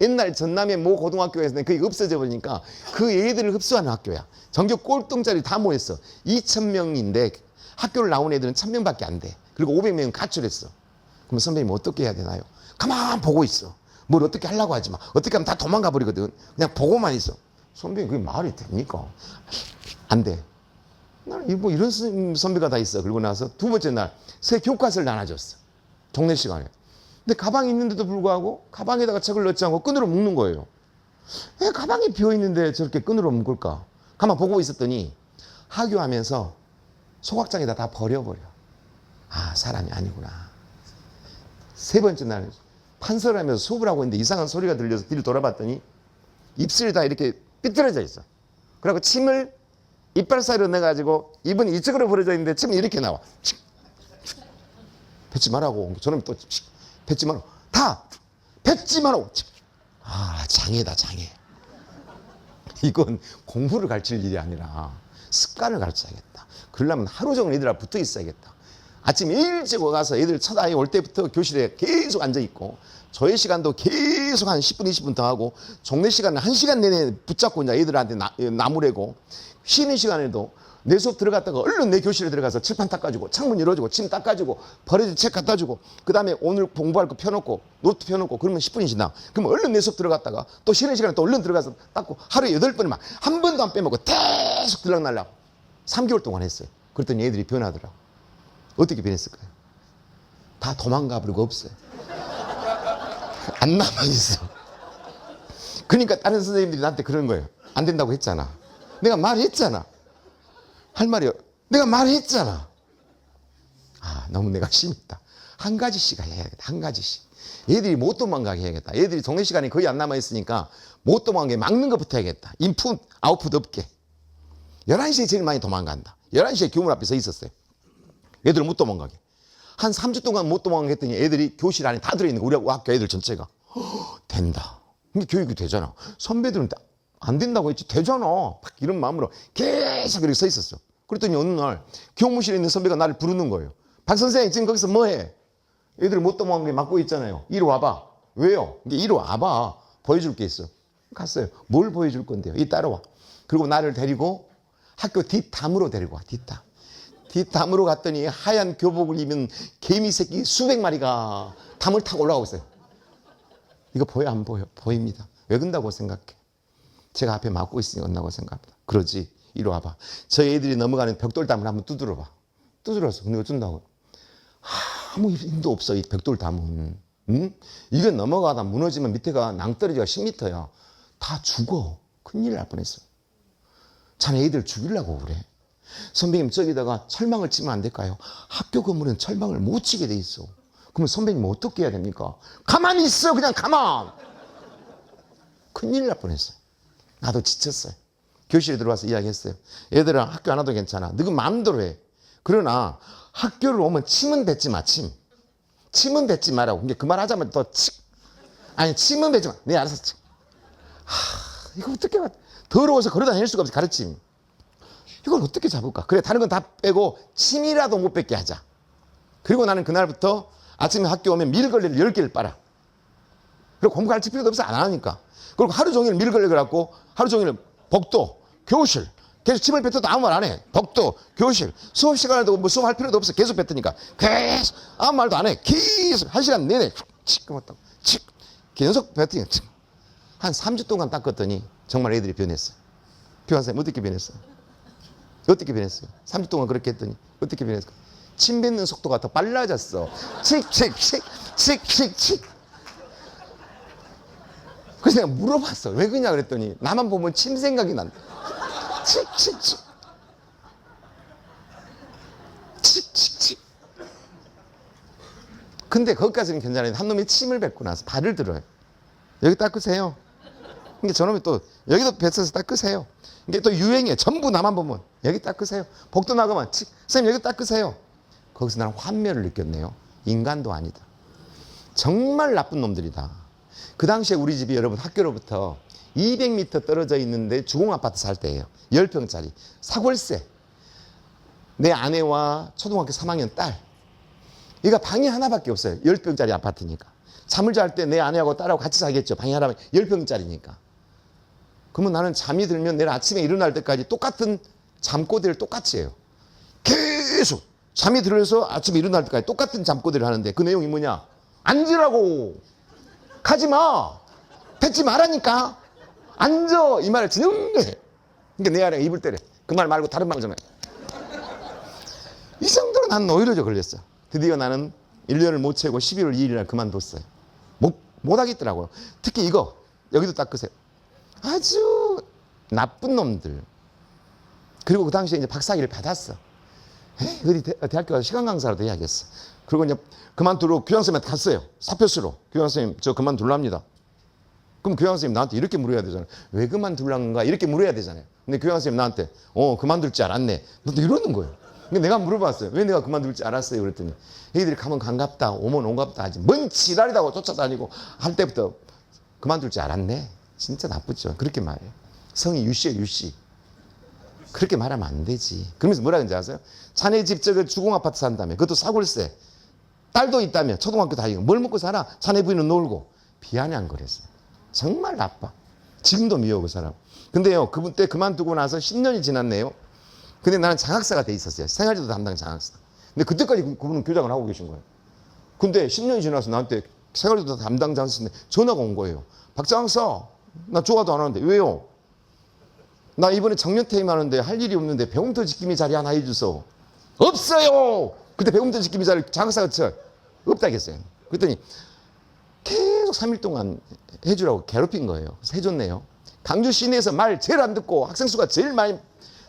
옛날 전남의 모 고등학교에서는 그게 없어져 버리니까 그 애들을 흡수하는 학교야. 전교 꼴등짜리 다 모였어. 2,000명인데 학교를 나온 애들은 1,000명밖에 안 돼. 그리고 500명은 가출했어. 그럼 선배님 어떻게 해야 되나요? 가만 보고 있어. 뭘 어떻게 하려고 하지 마. 어떻게 하면 다 도망가 버리거든. 그냥 보고만 있어. 선배님 그게 말이 됩니까? 안 돼. 나는 뭐 이런 선배가 다 있어. 그리고 나서 2번째 날 새 교과서를 나눠줬어. 종례 시간에. 근데 가방이 있는데도 불구하고 가방에다가 책을 넣지 않고 끈으로 묶는 거예요. 왜 가방이 비어있는데 저렇게 끈으로 묶을까? 가만 보고 있었더니 하교하면서 소각장에다 다 버려버려. 아, 사람이 아니구나. 3번째 날 판서를 하면서 수업을 하고 있는데 이상한 소리가 들려서 뒤를 돌아봤더니 입술이 다 이렇게 삐뚤어져 있어. 그리고 침을 이빨 사이로 넣어가지고 입은 이쪽으로 벌어져 있는데 침이 이렇게 나와. 뱉지 말라고. 저놈이 또 뱉지 말라고. 다 뱉지 말라고. 아, 장애다, 장애. 이건 공부를 가르칠 일이 아니라 습관을 가르쳐야겠다. 그러려면 하루 종일 애들 앞에 붙어 있어야겠다. 아침 일찍 와서 애들 첫 아이 올 때부터 교실에 계속 앉아 있고 조회 시간도 계속 한 10분, 20분 더 하고 종례 시간은 1시간 내내 붙잡고 이제 애들한테 나무래고 쉬는 시간에도 내 수업 들어갔다가 얼른 내 교실에 들어가서 칠판 닦아주고 창문 열어주고 침 닦아주고 버려진 책 갖다 주고 그 다음에 오늘 공부할 거 펴놓고 노트 펴놓고 그러면 10분이 지나. 그러면 얼른 내 수업 들어갔다가 또 쉬는 시간에 또 얼른 들어가서 닦고 하루에 8번을 막 한 번도 안 빼먹고 계속 들락날락 3개월 동안 했어요. 그랬더니 애들이 변하더라고. 어떻게 변했을까요? 다 도망가 버리고 없어요. 안 남아있어. 그러니까 다른 선생님들이 나한테 그런 거예요. 안 된다고 했잖아. 내가 말했잖아. 할 말이요. 내가 말했잖아. 아, 너무 내가 심했다. 한 가지씩 해야겠다. 한 가지씩. 얘들이 못 도망가게 해야겠다. 얘들이 종례 시간이 거의 안 남아있으니까 못 도망가게 막는 것부터 해야겠다. 인풋, 아웃풋 없게. 11시에 제일 많이 도망간다. 11시에 교문 앞에 서 있었어요. 애들 못 도망가게. 한 3주 동안 못 도망가게 했더니 애들이 교실 안에 다 들어있는 거야. 우리 학교 애들 전체가. 된다. 근데 교육이 되잖아. 선배들은 안 된다고 했지. 되잖아. 막 이런 마음으로 계속 이렇게 서 있었어. 그랬더니 어느 날 교무실에 있는 선배가 나를 부르는 거예요. 박 선생님 지금 거기서 뭐 해? 애들 못 도망가게 막고 있잖아요. 이리 와봐. 왜요? 이리 와봐. 보여줄 게 있어. 갔어요. 뭘 보여줄 건데요? 이 따라와. 그리고 나를 데리고 학교 뒷담으로 데리고 와. 뒷담으로 갔더니 하얀 교복을 입은 개미 새끼 수백 마리가 담을 타고 올라가고 있어요. 이거 보여 안 보여? 보입니다. 왜 그런다고 생각해? 제가 앞에 막고 있으니 온다고 생각합니다. 그러지. 이리 와봐. 저 애들이 넘어가는 벽돌담을 한번 두드려봐. 두드렸어. 근데 어쩐다고? 아무 힘도 없어. 이 벽돌담은. 응? 이게 넘어가다 무너지면 밑에가 낭떠러지가 10m야. 다 죽어. 큰일 날 뻔했어. 자네 애들 죽이려고 그래. 선배님 저기다가 철망을 치면 안 될까요? 학교 건물은 철망을 못 치게 돼 있어. 그러면 선배님 어떻게 해야 됩니까? 가만히 있어. 그냥 가만. 큰일 날 뻔했어요. 나도 지쳤어요. 교실에 들어와서 이야기했어요. 얘들아 학교 안 와도 괜찮아. 너희 마음대로 해. 그러나 학교를 오면 침은 뱉지 마. 침은 뱉지 말라고. 그 말 하자마자 또 침은 뱉지 마. 네 알아서 치. 이거 어떻게 더러워서 걸어다닐 수가 없어. 가르침. 이걸 어떻게 잡을까? 그래 다른 건 다 빼고 침이라도 못 뱉게 하자. 그리고 나는 그날부터 아침에 학교 오면 밀걸레를 10개를 빨아. 그리고 공부 가르칠 필요도 없어. 안 하니까. 그리고 하루 종일 밀걸레 갖고 하루 종일 복도, 교실, 계속 침을 뱉어도 아무 말 안 해. 복도, 교실, 수업 시간에도 뭐 수업할 필요도 없어. 계속 뱉으니까. 계속 아무 말도 안 해. 계속 1시간 내내 칙 그랬다고. 칙 계속 뱉으니까 한 3주 동안 닦았더니 정말 애들이 변했어요. 교환선생님 어떻게 변했어요? 어떻게 변했어요? 3주 동안 그렇게 했더니 어떻게 변했어요? 침 뱉는 속도가 더 빨라졌어. 칙칙칙칙칙칙. 그래서 내가 물어봤어. 왜 그러냐 그랬더니 나만 보면 침 생각이 난다. 칙칙칙. 칙칙칙. 근데 거기까지는 괜찮아요. 한 놈이 침을 뱉고 나서 발을 들어요. 여기 닦으세요. 근데 저놈이 또 여기도 뱉어서 닦으세요. 이게 또 유행이에요. 전부 나만 보면 여기 닦으세요. 복도 나가면 선생님 여기 닦으세요. 거기서 나는 환멸을 느꼈네요. 인간도 아니다. 정말 나쁜 놈들이다. 그 당시에 우리 집이 여러분 학교로부터 200m 떨어져 있는데 주공아파트 살 때예요. 10평짜리. 사골세. 내 아내와 초등학교 3학년 딸. 얘가 방이 하나밖에 없어요. 10평짜리 아파트니까. 잠을 잘 때 내 아내하고 딸하고 같이 자겠죠. 방이 하나면 10평짜리니까. 그러면 나는 잠이 들면 내일 아침에 일어날 때까지 똑같은 잠꼬대를 똑같이 해요. 계속 잠이 들어서 아침에 일어날 때까지 똑같은 잠꼬대를 하는데 그 내용이 뭐냐? 앉으라고. 가지 마. 뱉지 말라니까. 앉아. 이 말을 진영해. 그러니까 내 아내가 입을 때려. 그 말 말고 다른 말 좀 해. 이 정도로 난 오히려 걸렸어. 드디어 나는 1년을 못 채우고 12월 2일 날 그만뒀어요. 못 하겠더라고요. 특히 이거. 여기도 닦으세요. 아주 나쁜 놈들. 그리고 그 당시에 이제 박사학위를 받았어. 어디 대학교 가서 시간 강사라도 해야겠어. 그리고 이제 그만두러 교장선생님한테 갔어요. 사표수로. 교장선생님 저 그만둘랍니다. 그럼 교장선생님 나한테 이렇게 물어야 되잖아요. 왜 그만둘란가 이렇게 물어야 되잖아요. 근데 교장선생님 나한테 그만둘 줄 알았네. 너도 이러는 거예요. 근데 내가 물어봤어요. 왜 내가 그만둘 줄 알았어요? 그랬더니 애들이 가면 반갑다 오면 온갑다 하지 뭔 지랄이라고 쫓아다니고 할 때부터 그만둘 줄 알았네. 진짜 나쁘죠. 그렇게 말해요. 성이 유씨예요. 유씨. 그렇게 말하면 안 되지. 그러면서 뭐라 그런지 아세요? 자네 집 저거 주공아파트 산다며. 그것도 사골세. 딸도 있다며. 초등학교 다니고. 뭘 먹고 살아? 자네 부인은 놀고. 비아냥거렸어요. 정말 나빠. 지금도 미워 그 사람. 근데요. 그분 때 그만두고 나서 10년이 지났네요. 근데 나는 장학사가 돼 있었어요. 생활지도 담당 장학사. 근데 그때까지 그분은 교장을 하고 계신 거예요. 근데 10년이 지나서 나한테 생활지도 담당 장학사인데 전화가 온 거예요. 박 장학사, 나 좋아도 안 하는데 왜요? 나 이번에 정년 퇴임하는데 할 일이 없는데 배움터 지킴이 자리 하나 해주소. 없어요. 그때 배움터 지킴이 자리 장학사가 없다겠어요. 그랬더니 계속 3일 동안 해주라고 괴롭힌 거예요. 그래서 해줬네요. 강주 시내에서 말 제일 안 듣고 학생 수가 제일 많이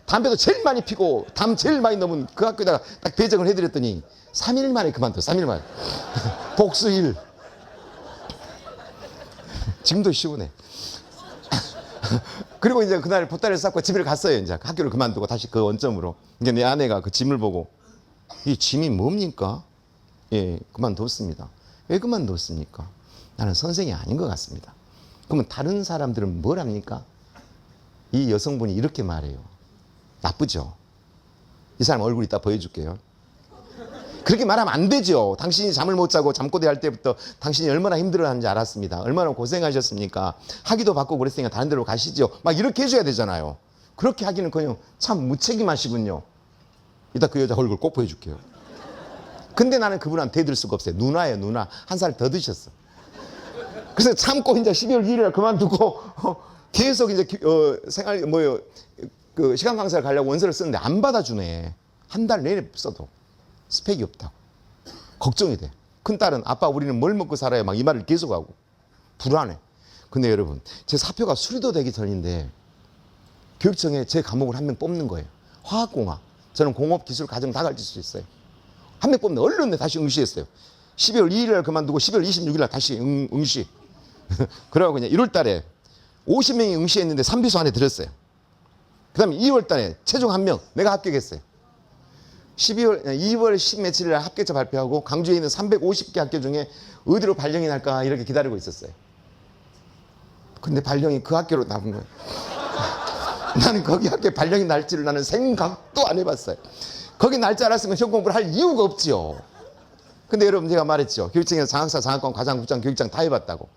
담배도 제일 많이 피고 담 제일 많이 넘은 그 학교에다가 딱 배정을 해드렸더니 3일 만에 그만둬. 3일 만에. 복수일. 지금도 시원해. 그리고 이제 그날 보따리를 싸고 집에 갔어요. 이제 학교를 그만두고 다시 그 원점으로. 이제 내 아내가 그 짐을 보고 이 짐이 뭡니까? 예, 그만뒀습니다. 왜 그만뒀습니까? 나는 선생이 아닌 것 같습니다. 그러면 다른 사람들은 뭘 합니까? 이 여성분이 이렇게 말해요. 나쁘죠? 이 사람 얼굴 이따 보여줄게요. 그렇게 말하면 안 되죠. 당신이 잠을 못 자고 잠꼬대 할 때부터 당신이 얼마나 힘들어하는지 알았습니다. 얼마나 고생하셨습니까? 학위도 받고 그랬으니까 다른 데로 가시죠. 막 이렇게 해줘야 되잖아요. 그렇게 하기는 그냥 참 무책임하시군요. 이따 그 여자 얼굴 꼭 보여줄게요. 근데 나는 그분한테 대들 수가 없어요. 누나예요, 누나. 한 살 더 드셨어. 그래서 참고 이제 12월 2일에 그만두고 계속 이제 생활 그 시간 강사를 가려고 원서를 쓰는데 안 받아주네. 한 달 내내 써도 스펙이 없다고. 걱정이 돼. 큰딸은 아빠 우리는 뭘 먹고 살아요? 막 이 말을 계속하고. 불안해. 근데 여러분 제 사표가 수리도 되기 전인데 교육청에 제 과목을 한 명 뽑는 거예요. 화학공학. 저는 공업, 기술, 가정 다 가르칠 수 있어요. 한 명 뽑는데 얼른 다시 응시했어요. 12월 2일 날 그만두고 12월 26일 날 다시 응시. 그래가지고 그냥 1월 달에 50명이 응시했는데 3비수 안에 들었어요. 그 다음에 2월 달에 최종 1명 내가 합격했어요. 2월 10 며칠 날 합격자 발표하고 강주에 있는 350개 학교 중에 어디로 발령이 날까 이렇게 기다리고 있었어요. 근데 발령이 그 학교로 나온 거예요. 나는 거기 학교에 발령이 날지를 나는 생각도 안 해봤어요. 거기 날 줄 알았으면 시험 공부를 할 이유가 없지요. 근데 여러분 제가 말했죠. 교육청에서 장학사, 장학관, 과장, 국장, 교육장 다 해봤다고.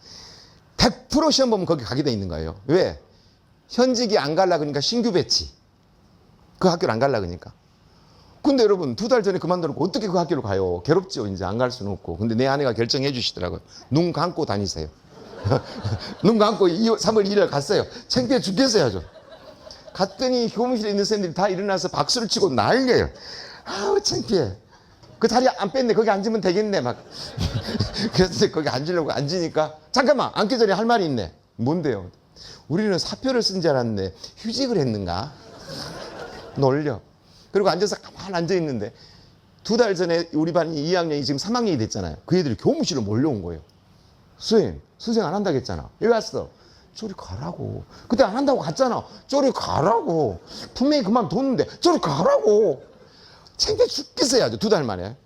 100% 시험 보면 거기 가게 돼 있는 거예요. 왜? 현직이 안 갈라 그러니까 신규 배치. 그 학교를 안 가려 그러니까. 근데 여러분 2달 전에 그만둬놓고 어떻게 그 학교를 가요? 괴롭죠. 이제 안 갈 수는 없고. 근데 내 아내가 결정해 주시더라고요. 눈 감고 다니세요. 눈 감고 3월 1일 갔어요. 창피해 죽겠어요 아주. 갔더니 교무실에 있는 선생님들이 다 일어나서 박수를 치고 난리예요. 아우 창피해. 그 자리 안 뺐네. 거기 앉으면 되겠네 막. 그래서 거기 앉으려고 앉으니까 잠깐만 앉기 전에 할 말이 있네. 뭔데요? 우리는 사표를 쓴 줄 알았네. 휴직을 했는가? 놀려. 그리고 앉아서 가만히 앉아있는데 2달 전에 우리 반이 2학년이 지금 3학년이 됐잖아요. 그 애들이 교무실로 몰려온 거예요. 선생님 안 한다고 했잖아. 왜 왔어? 저리 가라고. 그때 안 한다고 갔잖아. 저리 가라고. 분명히 그만뒀는데 저리 가라고. 창피해 죽겠어요 아주 2달 만에.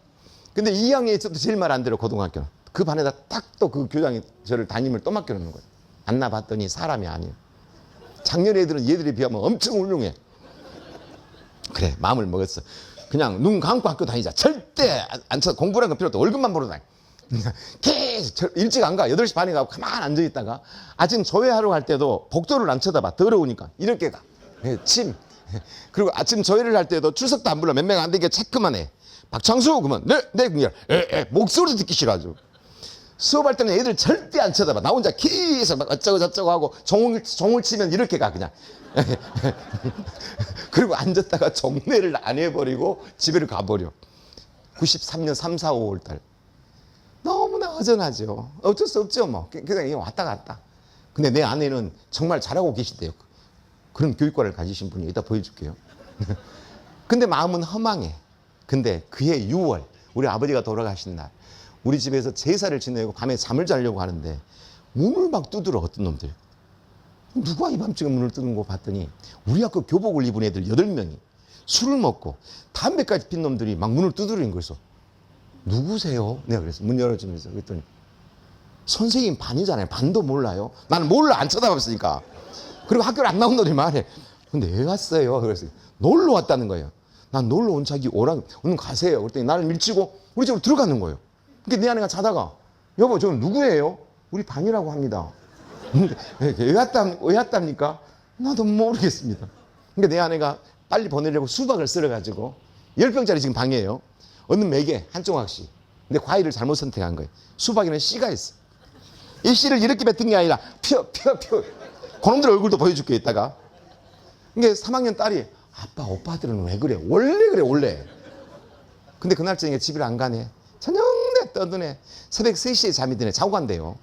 근데 2학년이 저도 제일 말 안 들어. 고등학교는 그 반에다 딱 또 그 교장이 저를 담임을 또 맡겨놓는 거예요. 만나봤더니 사람이 아니에요. 작년 애들은 얘들에 비하면 엄청 훌륭해. 그래 마음을 먹었어. 그냥 눈 감고 학교 다니자. 절대 안 쳐. 공부라는 건 필요 없다. 월급만 벌어 다니. 계속 일찍 안 가. 8시 반에 가고 가만히 앉아있다가 아침 조회하러 갈 때도 복도를 안 쳐다봐. 더러우니까 이렇게 가. 침. 그리고 아침 조회를 할 때도 출석도 안 불러. 몇 명 안 되게 체크만 해. 박창수 그러면 네 그냥 목소리 듣기 싫어 아주. 수업할 때는 애들 절대 안 쳐다봐. 나 혼자 계속 막 어쩌고 저쩌고 하고 종을 치면 이렇게 가 그냥. 그리고 앉았다가 정리를 안 해버리고 집에 가버려. 93년 3, 4, 5월 달. 너무나 허전하죠. 어쩔 수 없죠 뭐. 그냥 왔다 갔다. 근데 내 아내는 정말 잘하고 계시대요. 그런 교육과를 가지신 분이 이따 보여줄게요. 근데 마음은 허망해. 근데 그해 6월 우리 아버지가 돌아가신 날 우리 집에서 제사를 지내고 밤에 잠을 자려고 하는데 문을 막 두드려. 어떤 놈들. 누가 이 밤중에 문을 두는 거 봤더니 우리 학교 교복을 입은 애들 8명이 술을 먹고 담배까지 핀 놈들이 막 문을 두드리는 거였어. 누구세요? 내가 그랬어. 문 열어주면서. 그랬더니 선생님 반이잖아요. 반도 몰라요. 나는 몰라. 안 쳐다봤으니까. 그리고 학교를 안 나온 놈들이 말해. 근데 왜 왔어요? 그래서 놀러 왔다는 거예요. 난 놀러 온 자기 오랑 오늘 가세요. 그랬더니 나를 밀치고 우리 집으로 들어가는 거예요. 그러니까 내 아내가 자다가 여보 저는 누구예요? 우리 반이라고 합니다. 왜 왔답니까? 나도 모르겠습니다. 그러니까 내 아내가 빨리 보내려고 수박을 썰어가지고 10병짜리 지금 방이에요. 어느 맥에 한 조각씩. 근데 과일을 잘못 선택한 거예요. 수박에는 씨가 있어. 이 씨를 이렇게 뱉은 게 아니라 펴. 그놈들 얼굴도 보여줄게 이따가. 그러니까 3학년 딸이 아빠 오빠들은 왜 그래? 원래 그래 원래. 근데 그날 저녁에 집을 안 가네. 저녁내 떠드네. 새벽 3시에 잠이 드네. 자고 간대요.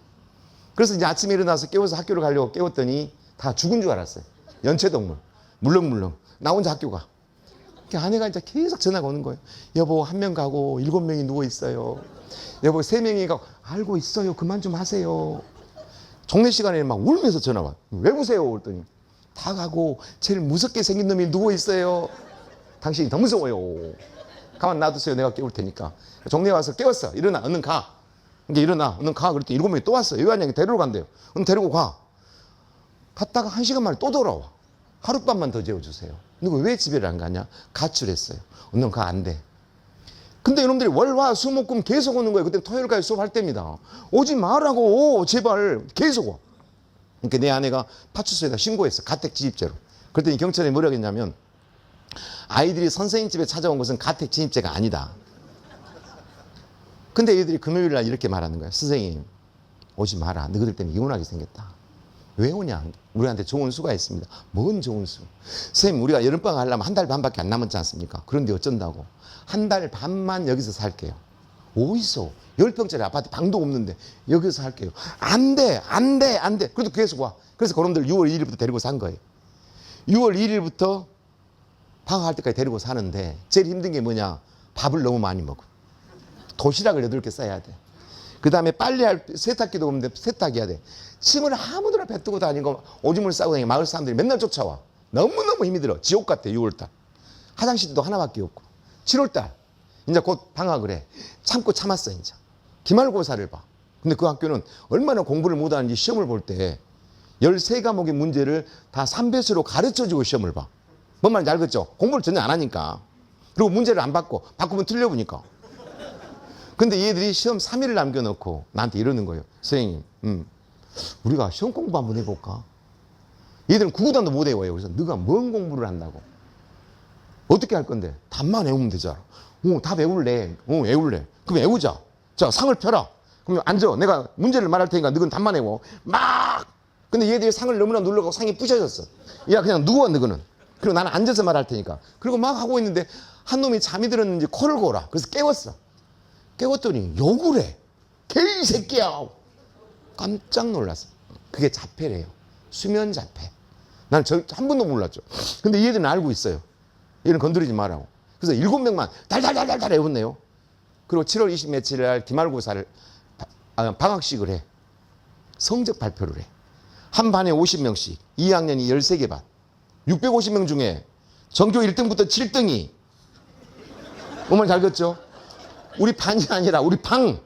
그래서 이제 아침에 일어나서 깨워서 학교를 가려고 깨웠더니 다 죽은 줄 알았어요. 연체동물. 물렁물렁. 나 혼자 학교 가. 아내가 이제 계속 전화가 오는 거예요. 여보 1명 가고 7명이 누워있어요. 여보 3명이 가고 알고 있어요. 그만 좀 하세요. 종례 시간에 막 울면서 전화 와. 왜 우세요? 그랬더니 다 가고 제일 무섭게 생긴 놈이 누워있어요. 당신이 더 무서워요. 가만 놔두세요. 내가 깨울 테니까. 종례 와서 깨웠어. 일어나. 얼른 가. 이제 일어나. 얼른 가. 그랬더니 7명이 또 왔어. 요한양이 데리러 간대요. 얼른 데리고 가. 갔다가 1시간 만에 또 돌아와. 하룻밤만 더 재워주세요. 누구 왜 집에를 안 가냐? 가출했어요. 얼른 가. 안 돼. 근데 이놈들이 월화 수목금 계속 오는 거예요. 그때 토요일까지 수업할 때입니다. 오지 말라고 제발 계속 와. 그러니까 내 아내가 파출소에다 신고했어. 가택진입죄로. 그랬더니 경찰이 뭐라고 했냐면 아이들이 선생님 집에 찾아온 것은 가택진입죄가 아니다. 근데 얘들이 금요일 날 이렇게 말하는 거야. 선생님 오지 마라. 너희들 때문에 이혼하게 생겼다. 왜 오냐? 우리한테 좋은 수가 있습니다. 뭔 좋은 수? 선생님 우리가 여름방학 하려면 1달 반밖에 안 남았지 않습니까? 그런데 어쩐다고? 1달 반만 여기서 살게요. 어디서? 10평짜리 아파트 방도 없는데 여기서 살게요. 안 돼. 그래도 계속 와. 그래서 그놈들 6월 2일부터 데리고 산 거예요. 6월 1일부터 방학할 때까지 데리고 사는데 제일 힘든 게 뭐냐? 밥을 너무 많이 먹어. 도시락을 8개 싸야 돼. 그 다음에 빨래할 세탁기도 없는데 세탁해야 돼. 침을 아무데나 뱉고 다니고 오줌을 싸고 다니고 마을 사람들이 맨날 쫓아와. 너무너무 힘이 들어. 지옥 같아 6월달. 화장실도 하나밖에 없고. 7월달 이제 곧 방학을 해. 참았어 이제. 기말고사를 봐. 근데 그 학교는 얼마나 공부를 못하는지 시험을 볼 때 13과목의 문제를 다 3배수로 가르쳐주고 시험을 봐. 뭔 말인지 알겠죠? 공부를 전혀 안 하니까. 그리고 문제를 안 받고 바꾸면 틀려보니까. 근데 얘들이 시험 3일을 남겨놓고 나한테 이러는 거예요. 선생님 우리가 시험 공부 한번 해볼까? 얘들은 구구단도 못 외워요. 그래서 네가 뭔 공부를 한다고? 어떻게 할 건데? 답만 외우면 되잖아. 답 외울래. 외울래. 그럼 외우자. 자, 상을 펴라. 그러면 앉아. 내가 문제를 말할 테니까 너는 답만 외워. 막! 근데 얘들이 상을 너무나 눌러가고 상이 부셔졌어. 야, 그냥 누워, 너는. 그리고 나는 앉아서 말할 테니까. 그리고 막 하고 있는데 한 놈이 잠이 들었는지 코를 골아. 그래서 깨웠어. 깨웠더니 욕을 해. 개이 새끼야. 깜짝 놀랐어. 그게 자폐래요. 수면 자폐. 나는 한 번도 몰랐죠. 근데 얘들은 알고 있어요. 얘는 건드리지 말라고. 그래서 7명만 달달달달달 외웠네요. 그리고 7월 20 며칠 날 기말고사를 방학식을 해. 성적 발표를 해. 한 반에 50명씩 2학년이 13개 반 650명 중에 전교 1등부터 7등이 정말 잘 걷죠? 우리 반이 아니라 우리 방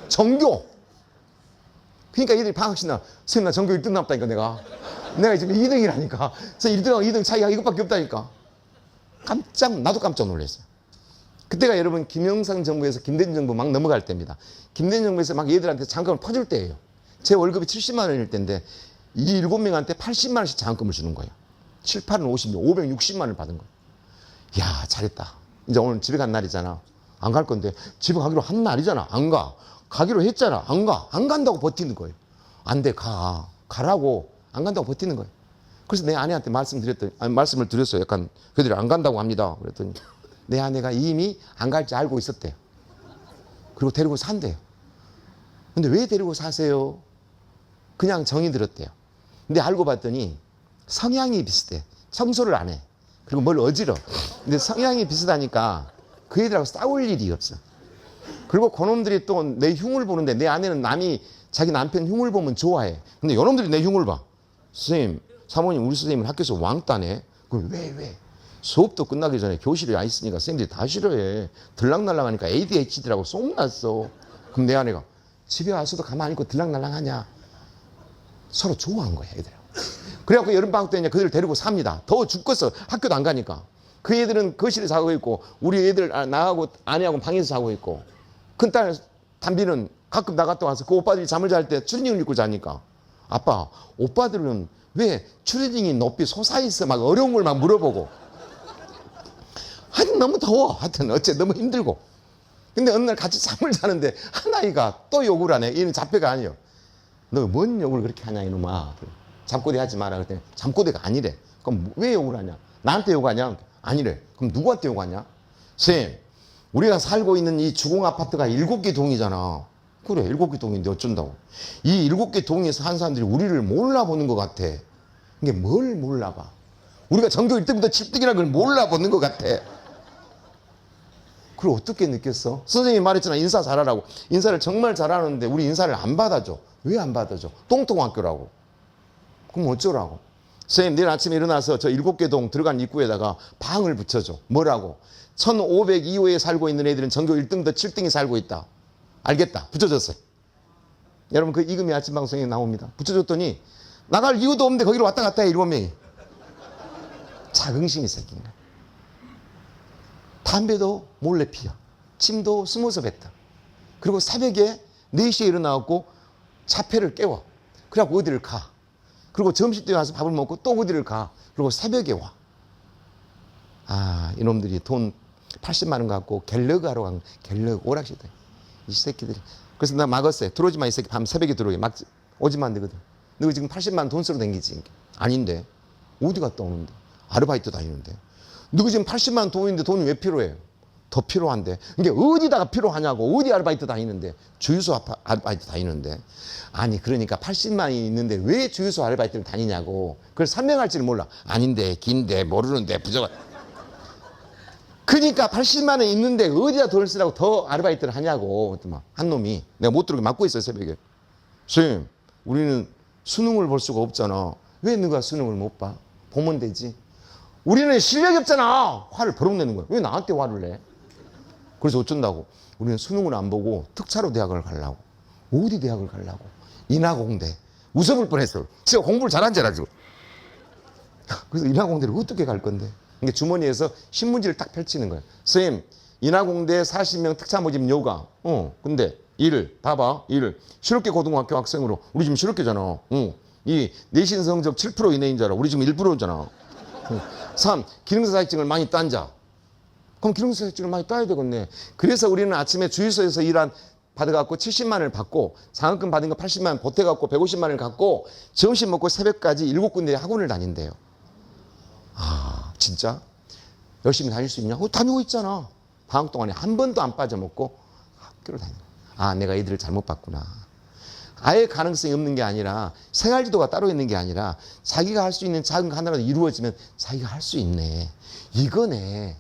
전교. 그러니까 얘들이 방학식 나 선생님 나 전교 1등 남았다니까 내가 지금 2등이라니까. 그래서 1등하고 2등 차이가 이것밖에 없다니까. 나도 깜짝 놀랐어요. 그때가 여러분 김영삼 정부에서 김대중 정부 막 넘어갈 때입니다. 김대중 정부에서 막 얘들한테 장학금을 퍼줄 때예요. 제 월급이 70만 원일 때인데 이 7명한테 80만 원씩 장학금을 주는 거예요. 7, 8은 50명, 560만 원을 받은 거예요. 야, 잘했다. 이제 오늘 집에 간 날이잖아. 안 갈 건데 집에 가기로 한 날이잖아. 안 가. 가기로 했잖아. 안 가. 안 간다고 버티는 거예요. 안 돼, 가. 가라고. 안 간다고 버티는 거예요. 그래서 내 아내한테 말씀을 드렸어요. 약간 그들이 안 간다고 합니다. 그랬더니 내 아내가 이미 안 갈지 알고 있었대요. 그리고 데리고 산대요. 근데 왜 데리고 사세요? 그냥 정이 들었대요. 근데 알고 봤더니 성향이 비슷해. 청소를 안 해. 그리고 뭘 어지러. 근데 성향이 비슷하니까 그 애들하고 싸울 일이 없어. 그리고 그놈들이 또 내 흉을 보는데 내 아내는 남이 자기 남편 흉을 보면 좋아해. 근데 이놈들이 내 흉을 봐. 선생님, 사모님 우리 선생님은 학교에서 왕따네. 그럼 왜? 수업도 끝나기 전에 교실에 와 있으니까 선생님들이 다 싫어해. 들락날락하니까 ADHD라고 소문났어. 그럼 내 아내가 집에 와서도 가만히 있고 들락날락하냐. 서로 좋아한 거야, 애들. 그래갖고 여름방학 때 이제 그들을 데리고 삽니다. 더워 죽겠어. 학교도 안 가니까. 그 애들은 거실에 자고 있고 우리 애들 나하고 아내하고 방에서 자고 있고 큰딸 담비는 가끔 나갔다 와서 그 오빠들이 잠을 잘 때 추리닝을 입고 자니까 아빠, 오빠들은 왜 추리닝이 높이 솟아있어? 막 어려운 걸 막 물어보고 하여튼 너무 더워. 하여튼 어째 너무 힘들고. 근데 어느 날 같이 잠을 자는데 한 아이가 또 욕을 하네. 얘는 자폐가 아니에요. 너 뭔 욕을 그렇게 하냐 이놈아. 잠꼬대 하지 마라. 그랬더니 잠꼬대가 아니래. 그럼 왜 욕을 하냐? 나한테 욕하냐? 아니래. 그럼 누구한테 욕하냐? 선생님, 우리가 살고 있는 이 주공 아파트가 7개 동이잖아. 그래, 7개 동인데 어쩐다고. 이 7개 동에서 한 사람들이 우리를 몰라보는 것 같아. 이게 뭘 몰라봐. 우리가 전교 1등부터 7등이라는 걸 몰라보는 것 같아. 그걸 어떻게 느꼈어? 선생님이 말했잖아. 인사 잘하라고. 인사를 정말 잘하는데 우리 인사를 안 받아줘. 왜 안 받아줘? 똥통학교라고. 그럼 어쩌라고? 선생님 내일 아침에 일어나서 저 7개 동 들어간 입구에다가 방을 붙여줘. 뭐라고? 1502호에 살고 있는 애들은 전교 1등부터 7등이 살고 있다. 알겠다. 붙여줬어요. 여러분 그 이금희 아침 방송에 나옵니다. 붙여줬더니 나갈 이유도 없는데 거기로 왔다 갔다 해. 7명이. 자긍심이 생긴 거야. 담배도 몰래 피워. 침도 숨어서 뱉다. 그리고 새벽에 4시에 일어나고 자폐를 깨워. 그래갖고 어디를 가. 그리고 점심때 와서 밥을 먹고 또 어디를 가. 그리고 새벽에 와. 아, 이놈들이 돈 80만 원 갖고 갤러그 하러 간 갤러그 오락시대. 이 새끼들이. 그래서 나 막았어요. 들어오지 마, 이 새끼. 밤 새벽에 들어오게. 막 오지만 안 되거든. 너 지금 80만 원 돈 쓰러 댕기지. 아닌데. 어디 갔다 오는데. 아르바이트 다니는데. 너 지금 80만 원 돈인데 돈이 왜 필요해? 더 필요한데. 이게 어디다가 필요하냐고. 어디 아르바이트 다니는데. 주유소 아르바이트 다니는데. 아니 그러니까 80만 원이 있는데 왜 주유소 아르바이트를 다니냐고. 그걸 설명할 줄 몰라. 아닌데 긴데 모르는데 부족한. 그러니까 80만 원 있는데 어디다 돈을 쓰라고 더 아르바이트를 하냐고. 한 놈이 내가 못 들어오게 막고 있어요 새벽에. 선생님 우리는 수능을 볼 수가 없잖아. 왜 너가 수능을 못 봐? 보면 되지. 우리는 실력이 없잖아. 화를 버럭 내는 거야. 왜 나한테 화를 내? 그래서 어쩐다고. 우리는 수능을 안 보고 특차로 대학을 가려고. 어디 대학을 가려고? 인하공대. 웃어볼 뻔했어. 진짜 공부를 잘한 줄 알죠. 그래서 인하공대를 어떻게 갈 건데? 그러니까 주머니에서 신문지를 딱 펼치는 거예요. 선생님, 인하공대 40명 특차 모집 요가. 근데 일, 봐봐, 일. 실업계 고등학교 학생으로. 우리 지금 실업계잖아. 이 내신 성적 7% 이내인 줄 알아. 우리 지금 1%잖아. 3. 기능사 자격증을 많이 딴 자. 그럼 기능사 자격증을 많이 따야 되겠네. 그래서 우리는 아침에 주유소에서 받아갖고 70만 원을 받고 장학금 받은 거 80만 원 보태갖고 150만 원을 갖고 점심 먹고 새벽까지 7군데 학원을 다닌대요. 아, 진짜? 열심히 다닐 수 있냐? 다니고 있잖아. 방학 동안에 한 번도 안 빠져먹고 학교를 다니는 거야. 아, 내가 애들을 잘못 봤구나. 아예 가능성이 없는 게 아니라 생활지도가 따로 있는 게 아니라 자기가 할 수 있는 작은 거 하나라도 이루어지면 자기가 할 수 있네. 이거네.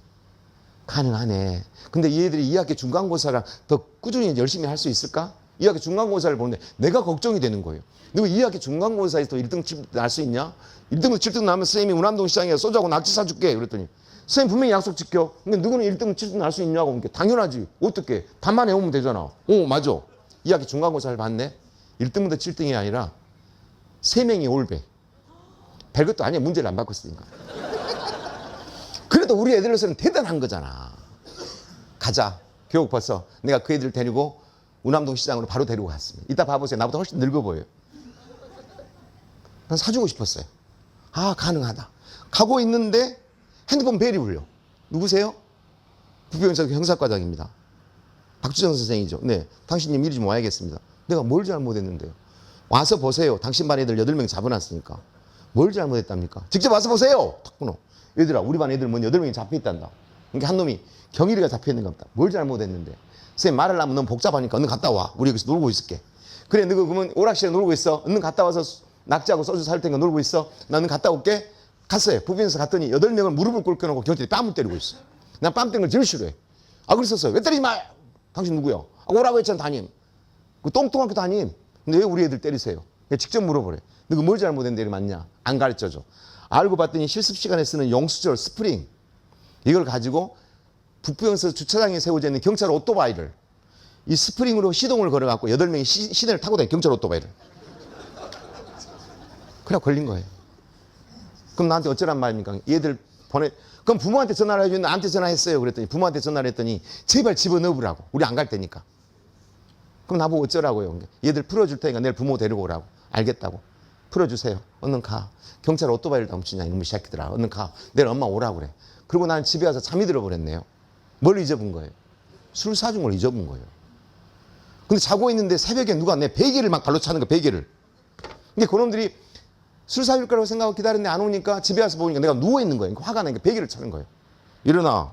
가능하네. 근데 얘들이 2학기 중간고사랑 더 꾸준히 열심히 할 수 있을까? 2학기 중간고사를 보는데 내가 걱정이 되는 거예요. 너 2학기 중간고사에서 또 1등, 7등 날 수 있냐? 1등, 7등 나면 선생님이 운암동 시장에 소주하고 낙지 사줄게. 그랬더니 선생님 분명히 약속 지켜. 근데 누구는 1등, 7등 날 수 있냐고. 그러니까 당연하지. 어떻게? 반만 해오면 되잖아. 맞아. 2학기 중간고사를 봤네. 1등부터 7등이 아니라 3명이 올배. 별것도 아니야. 문제를 안 바꿨으니까. 그래도 우리 애들로서는 대단한 거잖아. 가자. 교육 벌써. 내가 그 애들 데리고 운암동 시장으로 바로 데리고 갔습니다. 이따 봐보세요. 나보다 훨씬 늙어 보여요. 난 사주고 싶었어요. 아, 가능하다. 가고 있는데 핸드폰 벨이 울려. 누구세요? 부평에서 형사과장입니다. 박주정 선생이죠. 네, 당신님 이리 좀 와야겠습니다. 내가 뭘 잘못했는데요? 와서 보세요. 당신 반 애들 8명 잡아놨으니까. 뭘 잘못했답니까? 직접 와서 보세요. 탁 끊어. 얘들아, 우리 반 애들 8명이 잡혀있단다. 그러니까 한 놈이 경일이가 잡혀있는 겁니다. 뭘 잘못했는데? 선생님 말을 하면 너무 복잡하니까 얼른 갔다 와. 우리 여기서 놀고 있을게. 그래, 너그 그러면 오락실에 놀고 있어. 얼른 갔다 와서 낙지하고 소주 살 테니까 놀고 있어. 나는 갔다 올게. 갔어요. 부비에서 갔더니 8명을 무릎을 꿇겨놓고 경찰이 뺨을 때리고 있어. 난 뺨 때리는 걸 제일 싫어해. 아, 그랬었어요. 왜 때리지 마! 당신 누구야? 아, 오라고 했잖아, 담임. 그 똥똥하게 담임. 근데 왜 우리 애들 때리세요? 직접 물어보래. 너그 뭘 잘못했는데 맞냐? 안 가르쳐줘. 알고 봤더니 실습 시간에 쓰는 영수절 스프링. 이걸 가지고 북부영서 주차장에 세워져 있는 경찰 오토바이를 이 스프링으로 시동을 걸어갖고 8명이 시내를 타고 다녀. 경찰 오토바이를. 그래 걸린 거예요. 그럼 나한테 어쩌란 말입니까? 얘들 그럼 부모한테 전화를 해주는데 나한테 전화했어요. 그랬더니 부모한테 전화를 했더니 제발 집어넣으라고. 우리 안 갈 테니까. 그럼 나보고 어쩌라고요? 얘들 풀어줄 테니까 내일 부모 데리고 오라고. 알겠다고. 풀어주세요. 얼른 가. 경찰 오토바이를 다 훔치냐 이놈의 새끼들아. 얼른 가. 내일 엄마 오라고 그래. 그리고 나는 집에 와서 잠이 들어버렸네요. 뭘 잊어본 거예요? 술 사준 걸 잊어본 거예요. 근데 자고 있는데 새벽에 누가 내 베개를 막 발로 차는 거야. 베개를. 근데 그놈들이 술 사줄 거라고 생각하고 기다렸는데 안 오니까 집에 와서 보니까 내가 누워있는 거예요. 화가 나니까 베개를 차는 거예요. 일어나.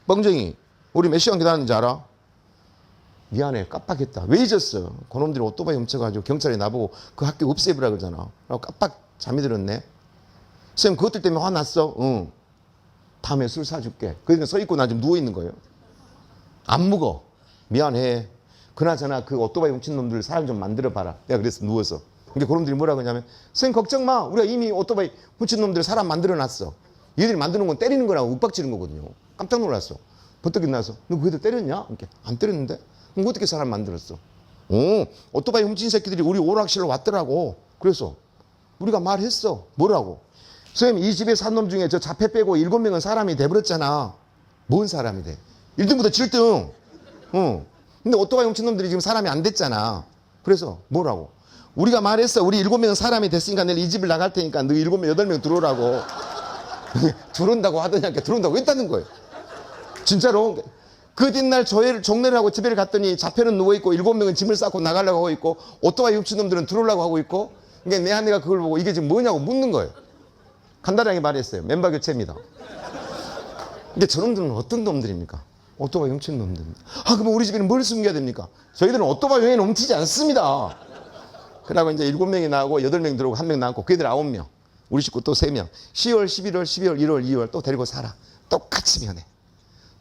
뻥쟁이. 우리 몇 시간 기다렸는지 알아? 미안해. 깜빡했다. 왜 잊었어? 그놈들이 오토바이 훔쳐가지고 경찰이 나보고 그 학교 없애버라 그러잖아. 라고 깜빡 잠이 들었네. 선생님 그것들 때문에 화났어? 응. 다음에 술 사줄게. 그러니까 서 있고 나 지금 누워있는 거예요. 안 묵어. 미안해. 그나저나 그 오토바이 훔친 놈들 사람 좀 만들어봐라. 내가 그래서 누워서. 근데 그놈들이 뭐라고 하냐면 선생님 걱정 마. 우리가 이미 오토바이 훔친 놈들 사람 만들어놨어. 얘들이 만드는 건 때리는 거라고 윽박지는 거거든요. 깜짝 놀랐어. 버떡 일어나서 너 그 애들 때렸냐? 이렇게 안 때렸는데? 그럼 어떻게 사람 만들었어? 오토바이 훔친 새끼들이 우리 오락실로 왔더라고. 그래서 우리가 말했어. 뭐라고? 선생님 이 집에 산 놈 중에 저 자폐 빼고 7명은 사람이 돼버렸잖아. 뭔 사람이 돼? 1등부터 7등. 근데 오토바이 훔친 놈들이 지금 사람이 안 됐잖아. 그래서 뭐라고? 우리가 말했어. 우리 7명은 사람이 됐으니까 내일 이 집을 나갈 테니까 너 7명, 8명 들어오라고. 들어온다고 하더니 들어온다고 했다는 거예요. 진짜로. 그 뒷날 종례를 하고 집에 갔더니 자폐는 누워있고 7명은 짐을 싸고 나가려고 하고 있고 오토바이 훔친 놈들은 들어오려고 하고 있고 그러니까 내 아내가 그걸 보고 이게 지금 뭐냐고 묻는 거예요. 간단하게 말했어요. 멤버 교체입니다. 근데 저놈들은 어떤 놈들입니까? 오토바이 훔친 놈들입니다. 아, 그럼 우리 집에는 뭘 숨겨야 됩니까? 저희들은 오토바이 외에는 훔치지 않습니다. 그러고 이제 7명이 나오고 8명 들어오고 1명 나왔고 그 애들 9명. 우리 식구 또 3명. 10월, 11월, 12월, 1월, 2월 또 데리고 살아. 똑같이 변해.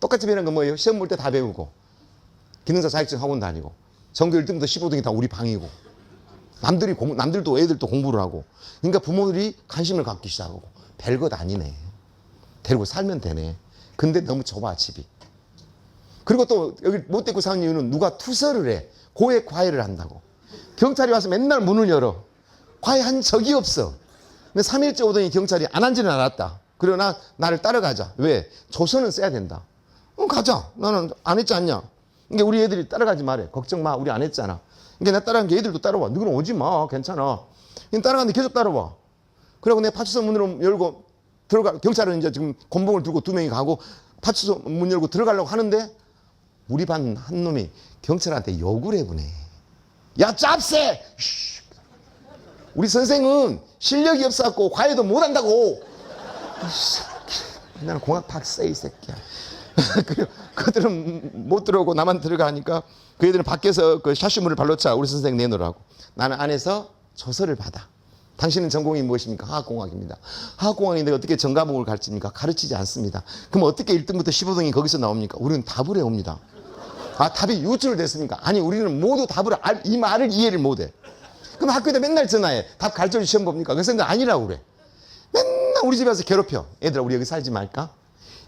똑같이 변한 건 뭐예요? 시험 볼 때 다 배우고 기능사 자격증 학원 다니고 전교 1등부터 15등이 다 우리 방이고 남들도 애들도 공부를 하고 그러니까 부모들이 관심을 갖기 시작하고 별것 아니네. 데리고 살면 되네. 근데 너무 좁아 집이. 그리고 또 여기 못 데리고 사는 이유는 누가 투서를 해. 고액 과외를 한다고. 경찰이 와서 맨날 문을 열어. 과외한 적이 없어. 근데 3일째 오더니 경찰이 안 한지는 알았다. 그러나 나를 따라가자. 왜? 조서는 써야 된다. 가자. 나는 안 했지 않냐. 그러니까 우리 애들이 따라가지 말해. 걱정 마. 우리 안 했잖아. 그러니까 나 따라간 게 애들도 따라와. 너는 오지 마. 괜찮아. 따라가는데 계속 따라와. 그리고 내 파출소 문으로 열고 경찰은 이제 지금 곤봉을 들고 2명이 가고 파출소 문 열고 들어가려고 하는데 우리 반 한 놈이 경찰한테 욕을 해보네. 야, 짭새! 쉬. 우리 선생은 실력이 없어갖고 과외도 못한다고. 나는 공학 박사야, 이 새끼야. 그들은 못 들어오고 나만 들어가니까 그 애들은 밖에서 그 샤슈물을 발로 차. 우리 선생 내놓으라고. 나는 안에서 조서를 받아. 당신은 전공이 무엇입니까? 화학공학입니다. 화학공학인데 어떻게 전과목을 가르칩니까? 가르치지 않습니다. 그럼 어떻게 1등부터 15등이 거기서 나옵니까? 우리는 답을 해옵니다. 아, 답이 유출됐습니까? 아니, 우리는 모두 답을 이 말을 이해를 못해. 그럼 학교에다 맨날 전화해. 답 가르쳐줄 시험 봅니까? 그 생각 아니라고 그래. 맨날 우리 집에 와서 괴롭혀. 얘들아, 우리 여기 살지 말까?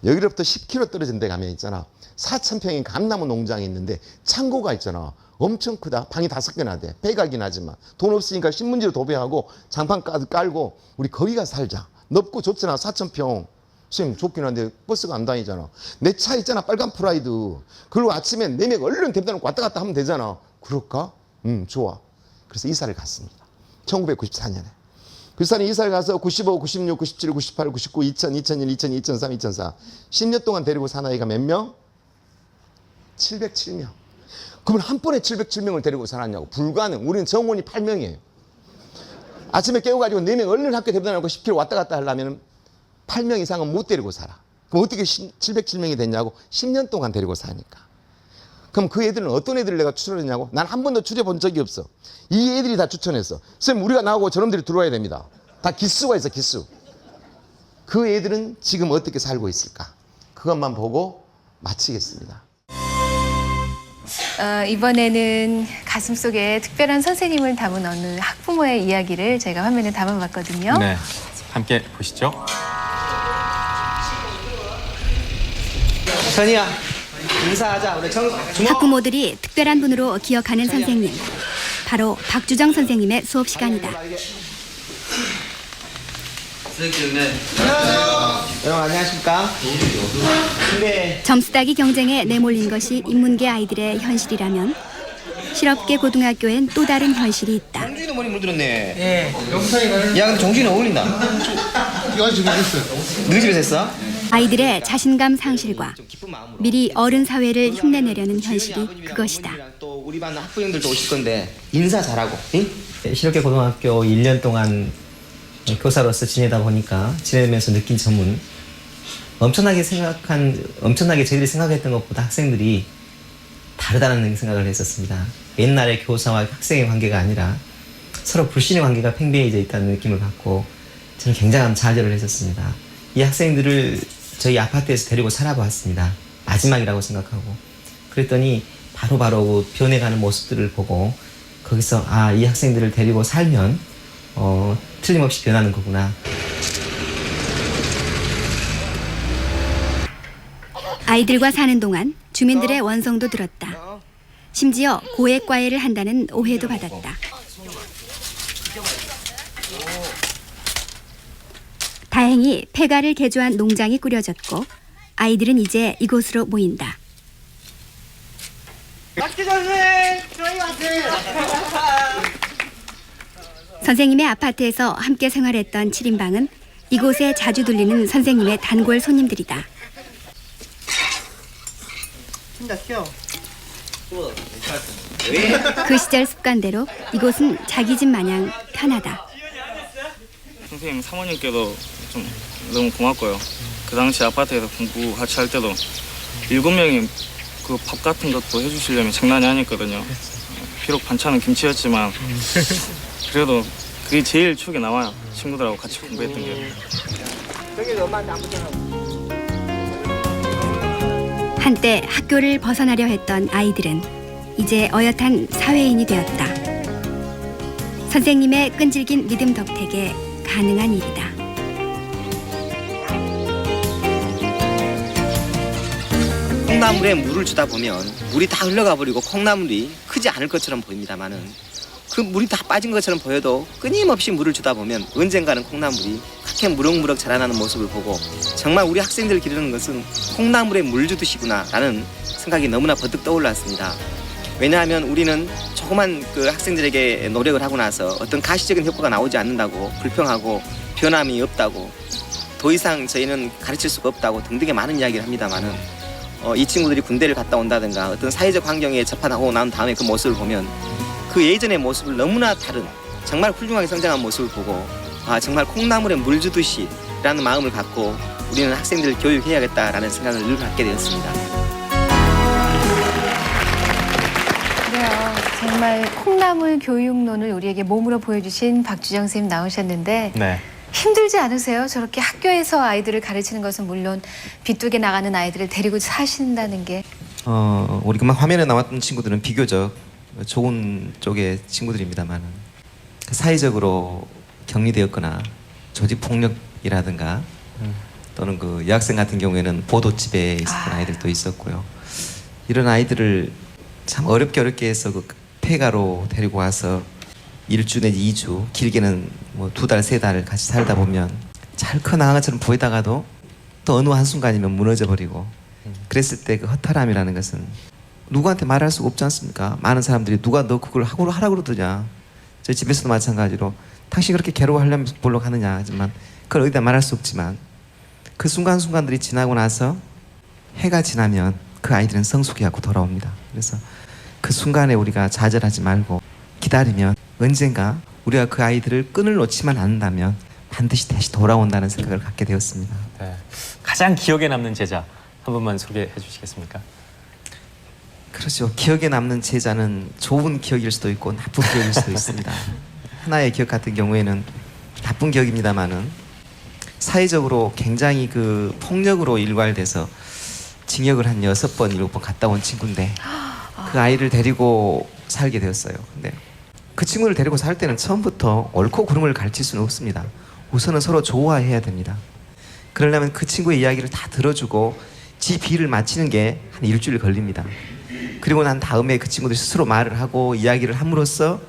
여기로부터 10km 떨어진 데 가면 있잖아. 4,000평의 감나무 농장이 있는데 창고가 있잖아. 엄청 크다. 방이 5개나 돼. 배갈긴 하지만. 돈 없으니까 신문지로 도배하고 장판 깔고 우리 거기 가서 살자. 넓고 좁잖아. 4,000평. 선생님 좁긴 한데 버스가 안 다니잖아. 내 차 있잖아. 빨간 프라이드. 그리고 아침에 내맥 얼른 데려다 놓고 왔다 갔다 하면 되잖아. 그럴까? 좋아. 그래서 이사를 갔습니다. 1994년에. 그래서 이사를 가서 95, 96, 97, 98, 99, 2000, 2001, 2002, 2003, 2004 10년 동안 데리고 산 아이가 몇 명? 707명. 그러면 한 번에 707명을 데리고 살았냐고. 불가능. 우리는 정원이 8명이에요. 아침에 깨워가지고 4명 얼른 학교 데려다 놓고 10km 왔다 갔다 하려면 8명 이상은 못 데리고 살아. 그럼 어떻게 707명이 됐냐고. 10년 동안 데리고 사니까. 그럼 그 애들은 어떤 애들을 내가 추천했냐고. 난 한 번도 추려본 적이 없어. 이 애들이 다 추천했어. 선생님, 우리가 나오고 저놈들이 들어와야 됩니다. 다 기수가 있어, 기수. 그 애들은 지금 어떻게 살고 있을까? 그것만 보고 마치겠습니다. 이번에는 가슴속에 특별한 선생님을 담은 어느 학부모의 이야기를 제가 화면에 담아봤거든요. 네, 함께 보시죠. 선이야, 인사하자. 우리 주먹. 학부모들이 특별한 분으로 기억하는 선생님. 바로 박주정 선생님의 수업 시간이다. 여러분 안녕하십니까? 근데 점수 따기 경쟁에 내몰린 것이 인문계 아이들의 현실이라면 실업계 고등학교엔 또 다른 현실이 있다. 정준이도 머리 물들었네. 예. 야, 근데 정준이 어울린다. 이거 집에 했어요. 너희 집에서 했어? 아이들의 자신감 상실과 미리 어른 사회를 흉내내려는 현실이 그것이다. 또 우리 반 학부형들도 오실 건데 인사 잘하고. 응? 실업계 고등학교 1년 동안 교사로서 지내다 보니까 지내면서 느낀 점은 엄청나게 저희들이 생각했던 것보다 학생들이 다르다는 생각을 했었습니다. 옛날의 교사와 학생의 관계가 아니라 서로 불신의 관계가 팽배해져 있다는 느낌을 갖고 저는 굉장한 좌절을 했었습니다. 이 학생들을 저희 아파트에서 데리고 살아보았습니다. 마지막이라고 생각하고. 그랬더니 바로바로 변해가는 모습들을 보고 거기서 이 학생들을 데리고 살면 틀림없이 변하는 거구나. 아이들과 사는 동안 주민들의 원성도 들었다. 심지어 고액과외를 한다는 오해도 받았다. 다행히 폐가를 개조한 농장이 꾸려졌고 아이들은 이제 이곳으로 모인다. 선생님의 아파트에서 함께 생활했던 7인방은 이곳에 자주 들리는 선생님의 단골 손님들이다. 그 시절 습관대로 이곳은 자기 집 마냥 편하다. 선생님 사모님께도 좀 너무 고맙고요. 그 당시 아파트에서 공부 같이 할 때도 7명이 그 밥 같은 것도 해주시려면 장난이 아니었거든요. 비록 반찬은 김치였지만 그래도 그게 제일 추억에 남아요. 친구들하고 같이 공부했던 게. 한때 학교를 벗어나려 했던 아이들은 이제 어엿한 사회인이 되었다. 선생님의 끈질긴 믿음 덕택에 가능한 일이다. 콩나물에 물을 주다 보면 물이 다 흘러가 버리고 콩나물이 크지 않을 것처럼 보입니다만은 그 물이 다 빠진 것처럼 보여도 끊임없이 물을 주다 보면 언젠가는 콩나물이 그렇게 무럭무럭 자라나는 모습을 보고 정말 우리 학생들 기르는 것은 콩나물에 물 주듯이구나 라는 생각이 너무나 버뜩 떠올랐습니다. 왜냐하면 우리는 조그만 그 학생들에게 노력을 하고 나서 어떤 가시적인 효과가 나오지 않는다고 불평하고 변함이 없다고 더 이상 저희는 가르칠 수가 없다고 등등의 많은 이야기를 합니다만은 이 친구들이 군대를 갔다 온다든가 어떤 사회적 환경에 접하고 난 다음에 그 모습을 보면 그 예전의 모습을 너무나 다른 정말 훌륭하게 성장한 모습을 보고 정말 콩나물에 물 주듯이 라는 마음을 갖고 우리는 학생들을 교육해야겠다라는 생각을 늘 갖게 되었습니다. 그래요. 정말 콩나물 교육론을 우리에게 몸으로 보여주신 박주정 선생님 나오셨는데 네. 힘들지 않으세요? 저렇게 학교에서 아이들을 가르치는 것은 물론 비뚝에 나가는 아이들을 데리고 사신다는 게. 우리 금방 화면에 나왔던 친구들은 비교적 좋은 쪽의 친구들입니다만 사회적으로 격리되었거나 조직 폭력이라든가 또는 그 여학생 같은 경우에는 보도집에 있었던 아이들도 있었고요. 이런 아이들을 참 어렵게 해서 그 폐가로 데리고 와서 1주 내지 2주, 길게는 뭐 2달, 3달 같이 살다 보면 잘 커나간 것처럼 보이다가도 또 어느 한순간이면 무너져 버리고 그랬을 때 그 허탈함이라는 것은 누구한테 말할 수가 없지 않습니까? 많은 사람들이 누가 너 그걸 하라 그러더냐. 저희 집에서도 마찬가지로 당신 그렇게 괴로워하려면 볼록 하느냐 하지만 그걸 어디다 말할 수 없지만 그 순간순간들이 지나고 나서 해가 지나면 그 아이들은 성숙해갖고 돌아옵니다. 그래서 그 순간에 우리가 좌절하지 말고 기다리면 언젠가 우리가 그 아이들을 끈을 놓지만 않는다면 반드시 다시 돌아온다는 생각을 갖게 되었습니다. 네. 가장 기억에 남는 제자 한 분만 소개해 주시겠습니까? 그렇죠. 기억에 남는 제자는 좋은 기억일 수도 있고 나쁜 기억일 수도 있습니다. 하나의 기억 같은 경우에는 나쁜 기억입니다만은 사회적으로 굉장히 그 폭력으로 일괄돼서 징역을 한 6번, 7번 갔다 온 친구인데 그 아이를 데리고 살게 되었어요. 근데 그 친구를 데리고 살 때는 처음부터 옳고 그름을 가르칠 수는 없습니다. 우선은 서로 좋아해야 됩니다. 그러려면 그 친구의 이야기를 다 들어주고 지 비를 맞히는 게 한 일주일 걸립니다. 그리고 난 다음에 그 친구들이 스스로 말을 하고 이야기를 함으로써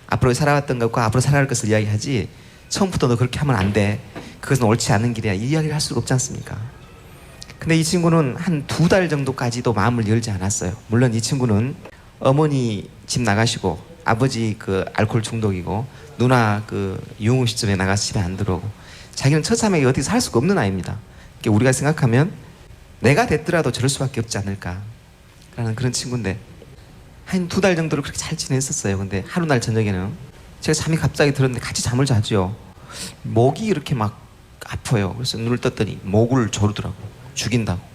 앞으로 살아왔던 것과 앞으로 살아갈 것을 이야기하지 처음부터 너 그렇게 하면 안 돼. 그것은 옳지 않은 길이야. 이 이야기를 할 수가 없지 않습니까? 근데 이 친구는 한 2달 정도까지도 마음을 열지 않았어요. 물론 이 친구는 어머니 집 나가시고 아버지 그 알코올 중독이고 누나 그 유흥 시점에 나가서 집에 안 들어오고 자기는 처참하게 어떻게 살 수가 없는 아이입니다. 그러니까 우리가 생각하면 내가 됐더라도 저럴 수밖에 없지 않을까라는 그런 친구인데 한 2달 정도를 그렇게 잘 지냈었어요. 근데 하루 날 저녁에는 제가 잠이 갑자기 들었는데 같이 잠을 자죠. 목이 이렇게 막 아파요. 그래서 눈을 떴더니 목을 조르더라고. 죽인다고.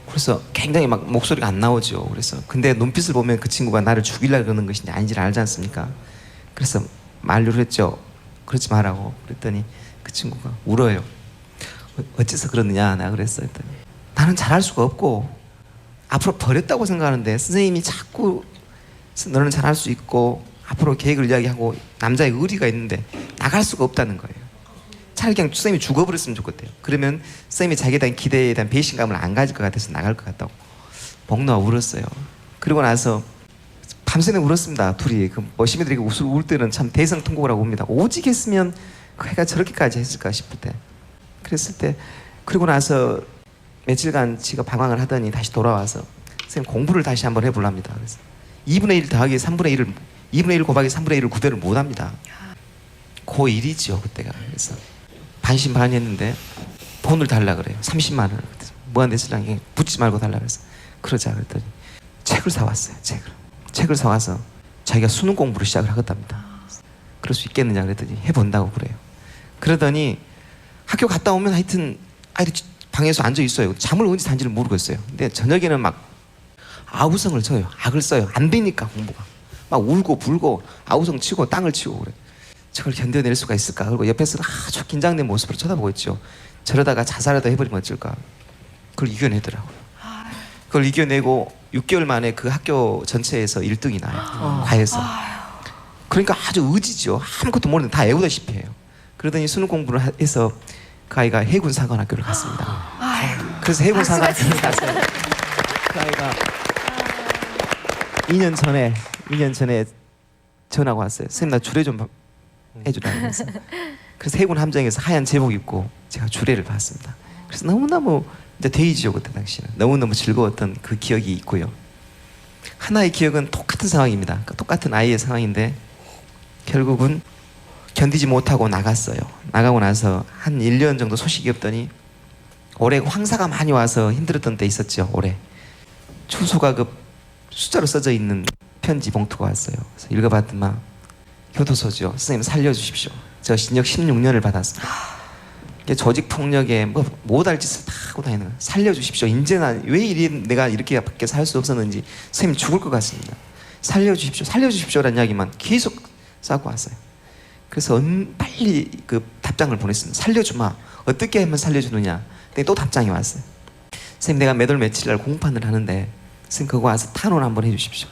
그래서 굉장히 막 목소리가 안 나오죠. 그래서 근데 눈빛을 보면 그 친구가 나를 죽이려고 그러는 것인지 아닌지를 알지 않습니까? 그래서 만류를 했죠. 그러지 말라고. 그랬더니 그 친구가 울어요. 어째서 그러느냐 나 그랬어요. 그랬더니 나는 잘할 수가 없고 앞으로 버렸다고 생각하는데 선생님이 자꾸 너는 잘할 수 있고 앞으로 계획을 이야기하고 남자의 의리가 있는데 나갈 수가 없다는 거예요. 차라리 그냥 선생님이 죽어버렸으면 좋겠대요. 그러면 선생님이 자기에 대한 기대에 대한 배신감을 안 가질 것 같아서 나갈 것 같다고 목 놓아 울었어요. 그리고 나서 밤새내 울었습니다. 둘이 그 시민들이 울 때는 참 대성통곡이라고 봅니다. 오직 했으면 그 애가 저렇게까지 했을까 싶을 때 그랬을 때 그리고 나서 며칠간 지가 방황을 하더니 다시 돌아와서 선생님 공부를 다시 한번 해보랍니다. 그래서 2분의 1 더하기 3분의 1을 2분의 1 곱하기 3분의 1을 구별을 못합니다. 고1이죠 그때가. 그래서 반신반의했는데 돈을 달라 그래요. 30만 원을. 무한대출랑 붙지 말고 달라 그래서 그러자 그랬더니 책을 사왔어요. 책을 사와서 자기가 수능 공부를 시작을 하겠답니다. 그럴 수 있겠느냐 그랬더니 해본다고 그래요. 그러더니 학교 갔다 오면 하여튼 아이들 방에서 앉아 있어요. 잠을 언제 잔지를 모르겠어요. 근데 저녁에는 막 아우성을 쳐요. 악을 써요. 안 되니까 공부가. 막 울고 불고 아우성 치고 땅을 치고 그래. 저걸 견뎌낼 수가 있을까? 그리고 옆에서 아주 긴장된 모습으로 쳐다보고 있죠. 저러다가 자살하다 해버리면 어쩔까? 그걸 이겨내더라고요. 그걸 이겨내고 6개월 만에 그 학교 전체에서 1등이 나요. 과에서. 그러니까 아주 의지죠. 아무것도 모르는데 다 애우다시피 해요. 그러더니 수능 공부를 해서 그 아이가 해군사관학교를 갔습니다. 그래서 해군사관학교를 갔어요. 그 아이가 2년 전에 전화가 왔어요. 선생님 나 주례 좀 해주라 그래서 그래서 해군 함정에서 하얀 제복 입고 제가 주례를 받습니다. 그래서 너무너무 이제 데이지요 그때 당시는 너무너무 즐거웠던 그 기억이 있고요. 하나의 기억은 똑같은 상황입니다. 그러니까 똑같은 아이의 상황인데 결국은 견디지 못하고 나갔어요. 나가고 나서 한 1년 정도 소식이 없더니 올해 황사가 많이 와서 힘들었던 때 있었죠. 올해 주소가 그 숫자로 써져 있는 편지 봉투가 왔어요. 그래서 읽어봤더만 교도소죠. 선생님 살려주십시오. 저 징역 16년을 받았습니다. 이게 조직폭력에 못 할 짓을 다 하고 다니는 거예요. 살려주십시오. 이제는 왜 내가 이렇게 밖에 살 수 없었는지 선생님 죽을 것 같습니다. 살려주십시오. 살려주십시오라는 이야기만 계속 쌓고 왔어요. 그래서 빨리 그 답장을 보냈습니다. 살려주마. 어떻게 하면 살려주느냐. 근데 또 답장이 왔어요. 선생님 내가 몇 월 며칠 날 공판을 하는데 선생님 그거 와서 탄원 한번 해주십시오.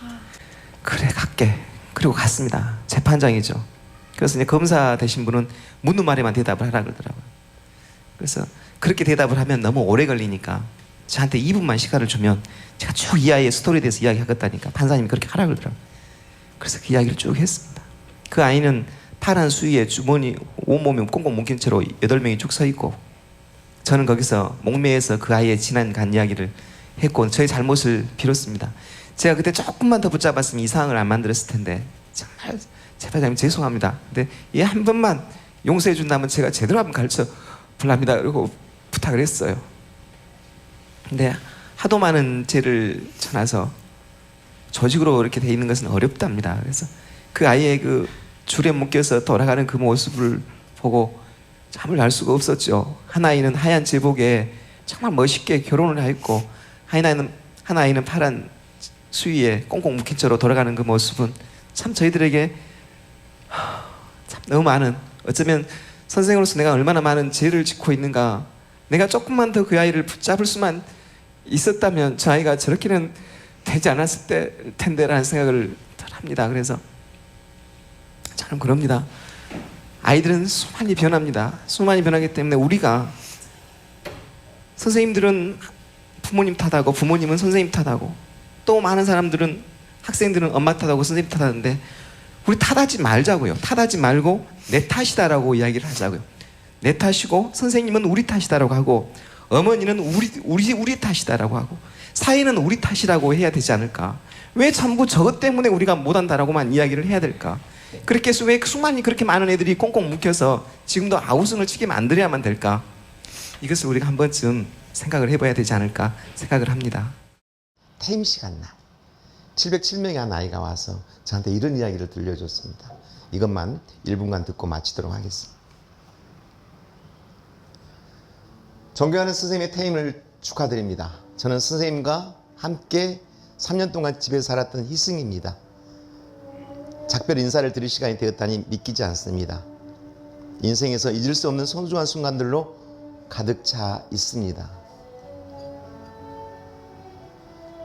그래 갈게. 그리고 갔습니다. 재판장이죠. 그래서 이제 검사 되신 분은 묻는 말에만 대답을 하라 그러더라고요. 그래서 그렇게 대답을 하면 너무 오래 걸리니까 저한테 2분만 시간을 주면 제가 쭉 이 아이의 스토리에 대해서 이야기하겠다니까 판사님이 그렇게 하라 그러더라고요. 그래서 그 이야기를 쭉 했습니다. 그 아이는 파란 수위에 주머니 온몸이 꽁꽁 묶인 채로 8명이 쭉 서 있고 저는 거기서 목매에서 그 아이의 지난 간 이야기를 했고 저의 잘못을 빌었습니다. 제가 그때 조금만 더 붙잡았으면 이 상황을 안 만들었을 텐데 정말 재판장님 죄송합니다. 근데 얘 한 번만 용서해 준다면 제가 제대로 한번 가르쳐 볼랍니다. 그리고 부탁을 했어요. 근데 하도 많은 죄를 져놔서 조직으로 이렇게 돼 있는 것은 어렵답니다. 그래서 그 아이의 그 줄에 묶여서 돌아가는 그 모습을 보고 잠을 알 수가 없었죠. 한 아이는 하얀 제복에 정말 멋있게 결혼을 했고 한 아이는 파란 수위에 꽁꽁 묶인 채로 돌아가는 그 모습은 참 저희들에게 참 너무 많은, 어쩌면 선생으로서 내가 얼마나 많은 죄를 짓고 있는가, 내가 조금만 더 그 아이를 붙잡을 수만 있었다면 저 아이가 저렇게는 되지 않았을 텐데라는 생각을 합니다. 그래서 저는 그럽니다. 아이들은 수많이 변합니다. 수많이 변하기 때문에 우리가, 선생님들은 부모님 탓하고 부모님은 선생님 탓하고 또 많은 사람들은, 학생들은 엄마 탓하고 선생님 탓하는데 우리 탓하지 말자고요. 탓하지 말고 내 탓이다라고 이야기를 하자고요. 내 탓이고 선생님은 우리 탓이다라고 하고 어머니는 우리 탓이다라고 하고 사회는 우리 탓이라고 해야 되지 않을까? 왜 전부 저것 때문에 우리가 못한다라고만 이야기를 해야 될까? 그렇게 해서 왜 수많이 그렇게 많은 애들이 꽁꽁 묶여서 지금도 아우성을 치게 만들어야만 될까? 이것을 우리가 한 번쯤 생각을 해봐야 되지 않을까 생각을 합니다. 퇴임 시간 날 707명의 한 아이가 와서 저한테 이런 이야기를 들려줬습니다. 이것만 1분간 듣고 마치도록 하겠습니다. 존경하는 선생님의 퇴임을 축하드립니다. 저는 선생님과 함께 3년 동안 집에서 살았던 희승입니다. 작별 인사를 드릴 시간이 되었다니 믿기지 않습니다. 인생에서 잊을 수 없는 소중한 순간들로 가득 차 있습니다.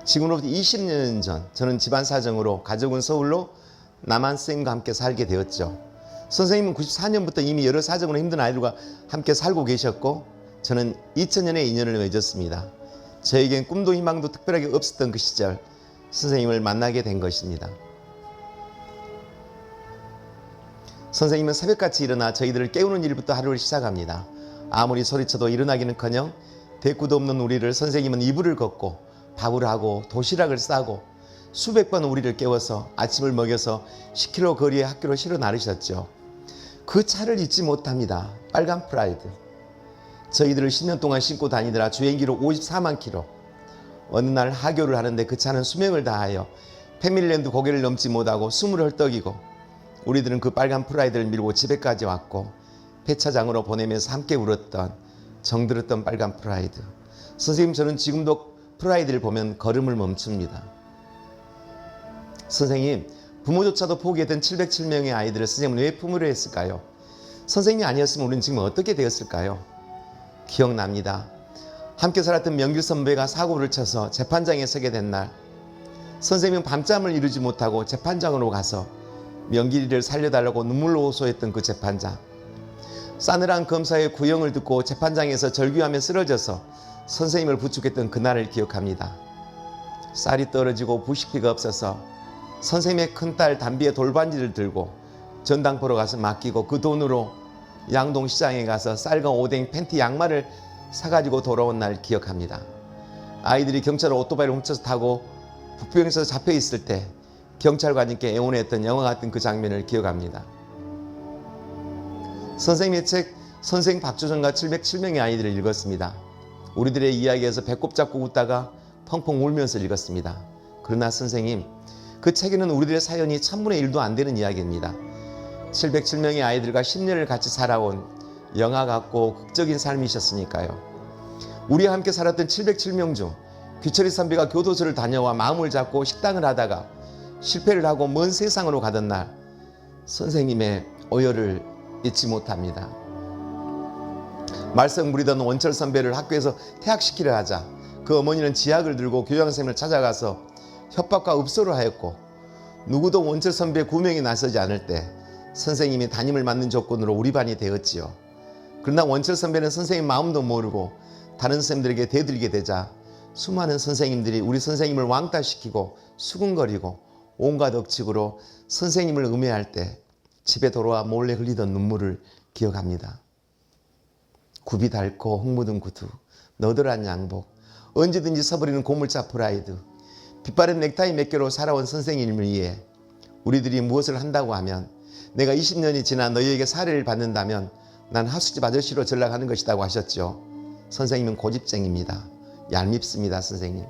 지금으로부터 20년 전 저는 집안 사정으로 가족은 서울로 남한 선생님과 함께 살게 되었죠. 선생님은 94년부터 이미 여러 사정으로 힘든 아이들과 함께 살고 계셨고 저는 2000년에 인연을 맺었습니다. 저에겐 꿈도 희망도 특별하게 없었던 그 시절 선생님을 만나게 된 것입니다. 선생님은 새벽같이 일어나 저희들을 깨우는 일부터 하루를 시작합니다. 아무리 소리쳐도 일어나기는커녕 대꾸도 없는 우리를 선생님은 이불을 걷고 밥을 하고 도시락을 싸고 수백 번 우리를 깨워서 아침을 먹여서 10km 거리의 학교로 실어 나르셨죠. 그 차를 잊지 못합니다. 빨간 프라이드. 저희들을 10년 동안 싣고 다니느라 주행기로 54만 킬로. 어느 날 하교를 하는데 그 차는 수명을 다하여 패밀리랜드 고개를 넘지 못하고 숨을 헐떡이고 우리들은 그 빨간 프라이드를 밀고 집에까지 왔고 폐차장으로 보내면서 함께 울었던 정들었던 빨간 프라이드. 선생님, 저는 지금도 프라이드를 보면 걸음을 멈춥니다. 선생님, 부모조차도 포기했던 707명의 아이들을 선생님은 왜 품으려 했을까요? 선생님이 아니었으면 우리는 지금 어떻게 되었을까요? 기억납니다. 함께 살았던 명길 선배가 사고를 쳐서 재판장에 서게 된 날, 선생님은 밤잠을 이루지 못하고 재판장으로 가서 명길이를 살려달라고 눈물로 호소했던 그 재판장. 싸늘한 검사의 구형을 듣고 재판장에서 절규하며 쓰러져서 선생님을 부축했던 그날을 기억합니다. 쌀이 떨어지고 부식비가 없어서 선생님의 큰딸 담비의 돌반지를 들고 전당포로 가서 맡기고 그 돈으로 양동시장에 가서 쌀과 오뎅, 팬티, 양말을 사가지고 돌아온 날 기억합니다. 아이들이 경찰 오토바이를 훔쳐서 타고 북부경에서 잡혀있을 때 경찰관님께 애원했던 영화 같은 그 장면을 기억합니다. 선생님의 책 선생 박주정과 707명의 아이들을 읽었습니다. 우리들의 이야기에서 배꼽 잡고 웃다가 펑펑 울면서 읽었습니다. 그러나 선생님, 그 책에는 우리들의 사연이 1000분의 1도 안 되는 이야기입니다. 707명의 아이들과 10년을 같이 살아온 영화 같고 극적인 삶이셨으니까요. 우리와 함께 살았던 707명 중 귀철이 선배가 교도소를 다녀와 마음을 잡고 식당을 하다가 실패를 하고 먼 세상으로 가던 날 선생님의 오열을 잊지 못합니다. 말썽 부리던 원철 선배를 학교에서 퇴학시키려 하자 그 어머니는 지약을 들고 교장선생님을 찾아가서 협박과 읍소를 하였고 누구도 원철 선배의 구명에 나서지 않을 때 선생님이 담임을 맡는 조건으로 우리 반이 되었지요. 그러나 원철 선배는 선생님 마음도 모르고 다른 선생님들에게 대들게 되자 수많은 선생님들이 우리 선생님을 왕따시키고 수군거리고 온갖 억측으로 선생님을 음해할 때 집에 돌아와 몰래 흘리던 눈물을 기억합니다. 굽이 닳고 흙 묻은 구두, 너덜한 양복, 언제든지 서버리는 고물자 프라이드, 빛바랜 넥타이 몇 개로 살아온 선생님을 위해 우리들이 무엇을 한다고 하면 내가 20년이 지나 너희에게 사례를 받는다면 난 하숙집 아저씨로 전락하는 것이라고 하셨죠. 선생님은 고집쟁입니다. 얄밉습니다. 선생님.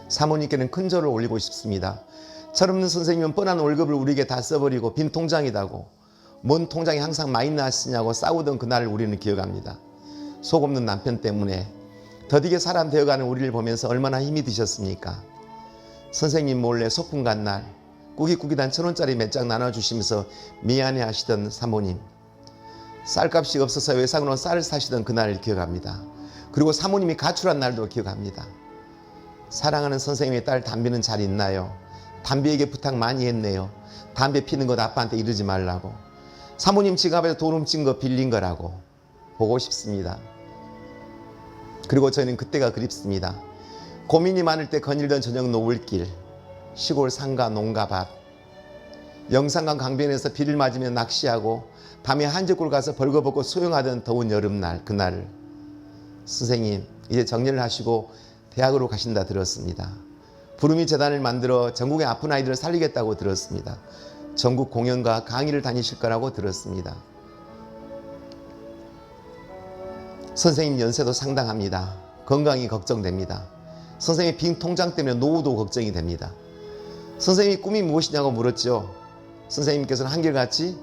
사모님께는 큰 절을 올리고 싶습니다. 철없는 선생님은 뻔한 월급을 우리에게 다 써버리고 빈 통장이다고 뭔 통장에 항상 마이너스 쓰냐고 싸우던 그날을 우리는 기억합니다. 속 없는 남편 때문에 더디게 사람 되어가는 우리를 보면서 얼마나 힘이 드셨습니까? 선생님 몰래 소풍 간 날 꾸깃꾸깃한 1000원짜리 몇 장 나눠주시면서 미안해 하시던 사모님, 쌀값이 없어서 외상으로 쌀을 사시던 그날을 기억합니다. 그리고 사모님이 가출한 날도 기억합니다. 사랑하는 선생님의 딸 담비는 잘 있나요? 담비에게 부탁 많이 했네요. 담배 피는 것 아빠한테 이러지 말라고. 사모님 지갑에서 돈 훔친 거 빌린 거라고. 보고 싶습니다. 그리고 저는 그때가 그립습니다. 고민이 많을 때 거닐던 저녁 노을길, 시골 상가 농가 밭, 영산강 강변에서 비를 맞으며 낚시하고 밤에 한적골 가서 벌거벗고 수영하던 더운 여름날 그날을 선생님 이제 정리를 하시고 대학으로 가신다 들었습니다. 부르미 재단을 만들어 전국의 아픈 아이들을 살리겠다고 들었습니다. 전국 공연과 강의를 다니실 거라고 들었습니다. 선생님 연세도 상당합니다. 건강이 걱정됩니다. 선생님 빈 통장 때문에 노후도 걱정이 됩니다. 선생님이 꿈이 무엇이냐고 물었죠. 선생님께서는 한결같이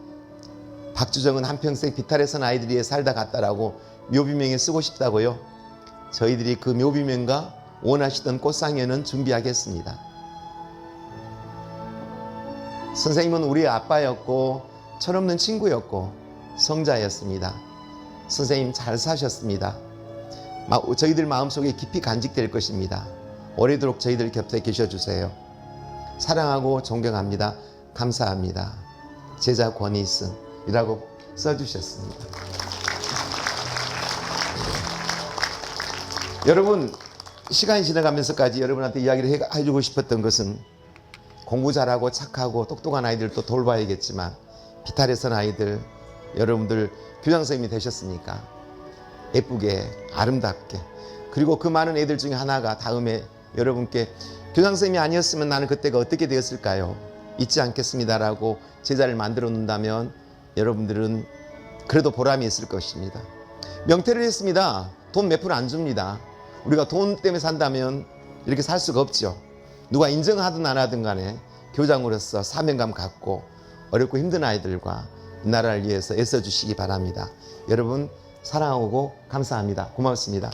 박주정은 한평생 비탈에 선 아이들 위해 살다 갔다라고 묘비명에 쓰고 싶다고요. 저희들이 그 묘비명과 원하시던 꽃상에는 준비하겠습니다. 선생님은 우리의 아빠였고 철없는 친구였고 성자였습니다. 선생님 잘 사셨습니다. 저희들 마음속에 깊이 간직될 것입니다. 오래도록 저희들 곁에 계셔주세요. 사랑하고 존경합니다. 감사합니다. 제자 권희승이라고 써주셨습니다. 여러분, 시간이 지나가면서까지 여러분한테 이야기를 해주고 싶었던 것은 공부 잘하고 착하고 똑똑한 아이들도 돌봐야겠지만 비탈에 선 아이들, 여러분들 교장선생님이 되셨으니까 예쁘게 아름답게, 그리고 그 많은 애들 중에 하나가 다음에 여러분께 교장선생님이 아니었으면 나는 그때가 어떻게 되었을까요? 잊지 않겠습니다라고 제자를 만들어 놓는다면 여러분들은 그래도 보람이 있을 것입니다. 명퇴를 했습니다. 돈 몇 푼 안 줍니다. 우리가 돈 때문에 산다면 이렇게 살 수가 없죠. 누가 인정하든 안 하든 간에 교장으로서 사명감 갖고 어렵고 힘든 아이들과 이 나라를 위해서 애써주시기 바랍니다. 여러분 사랑하고 감사합니다. 고맙습니다.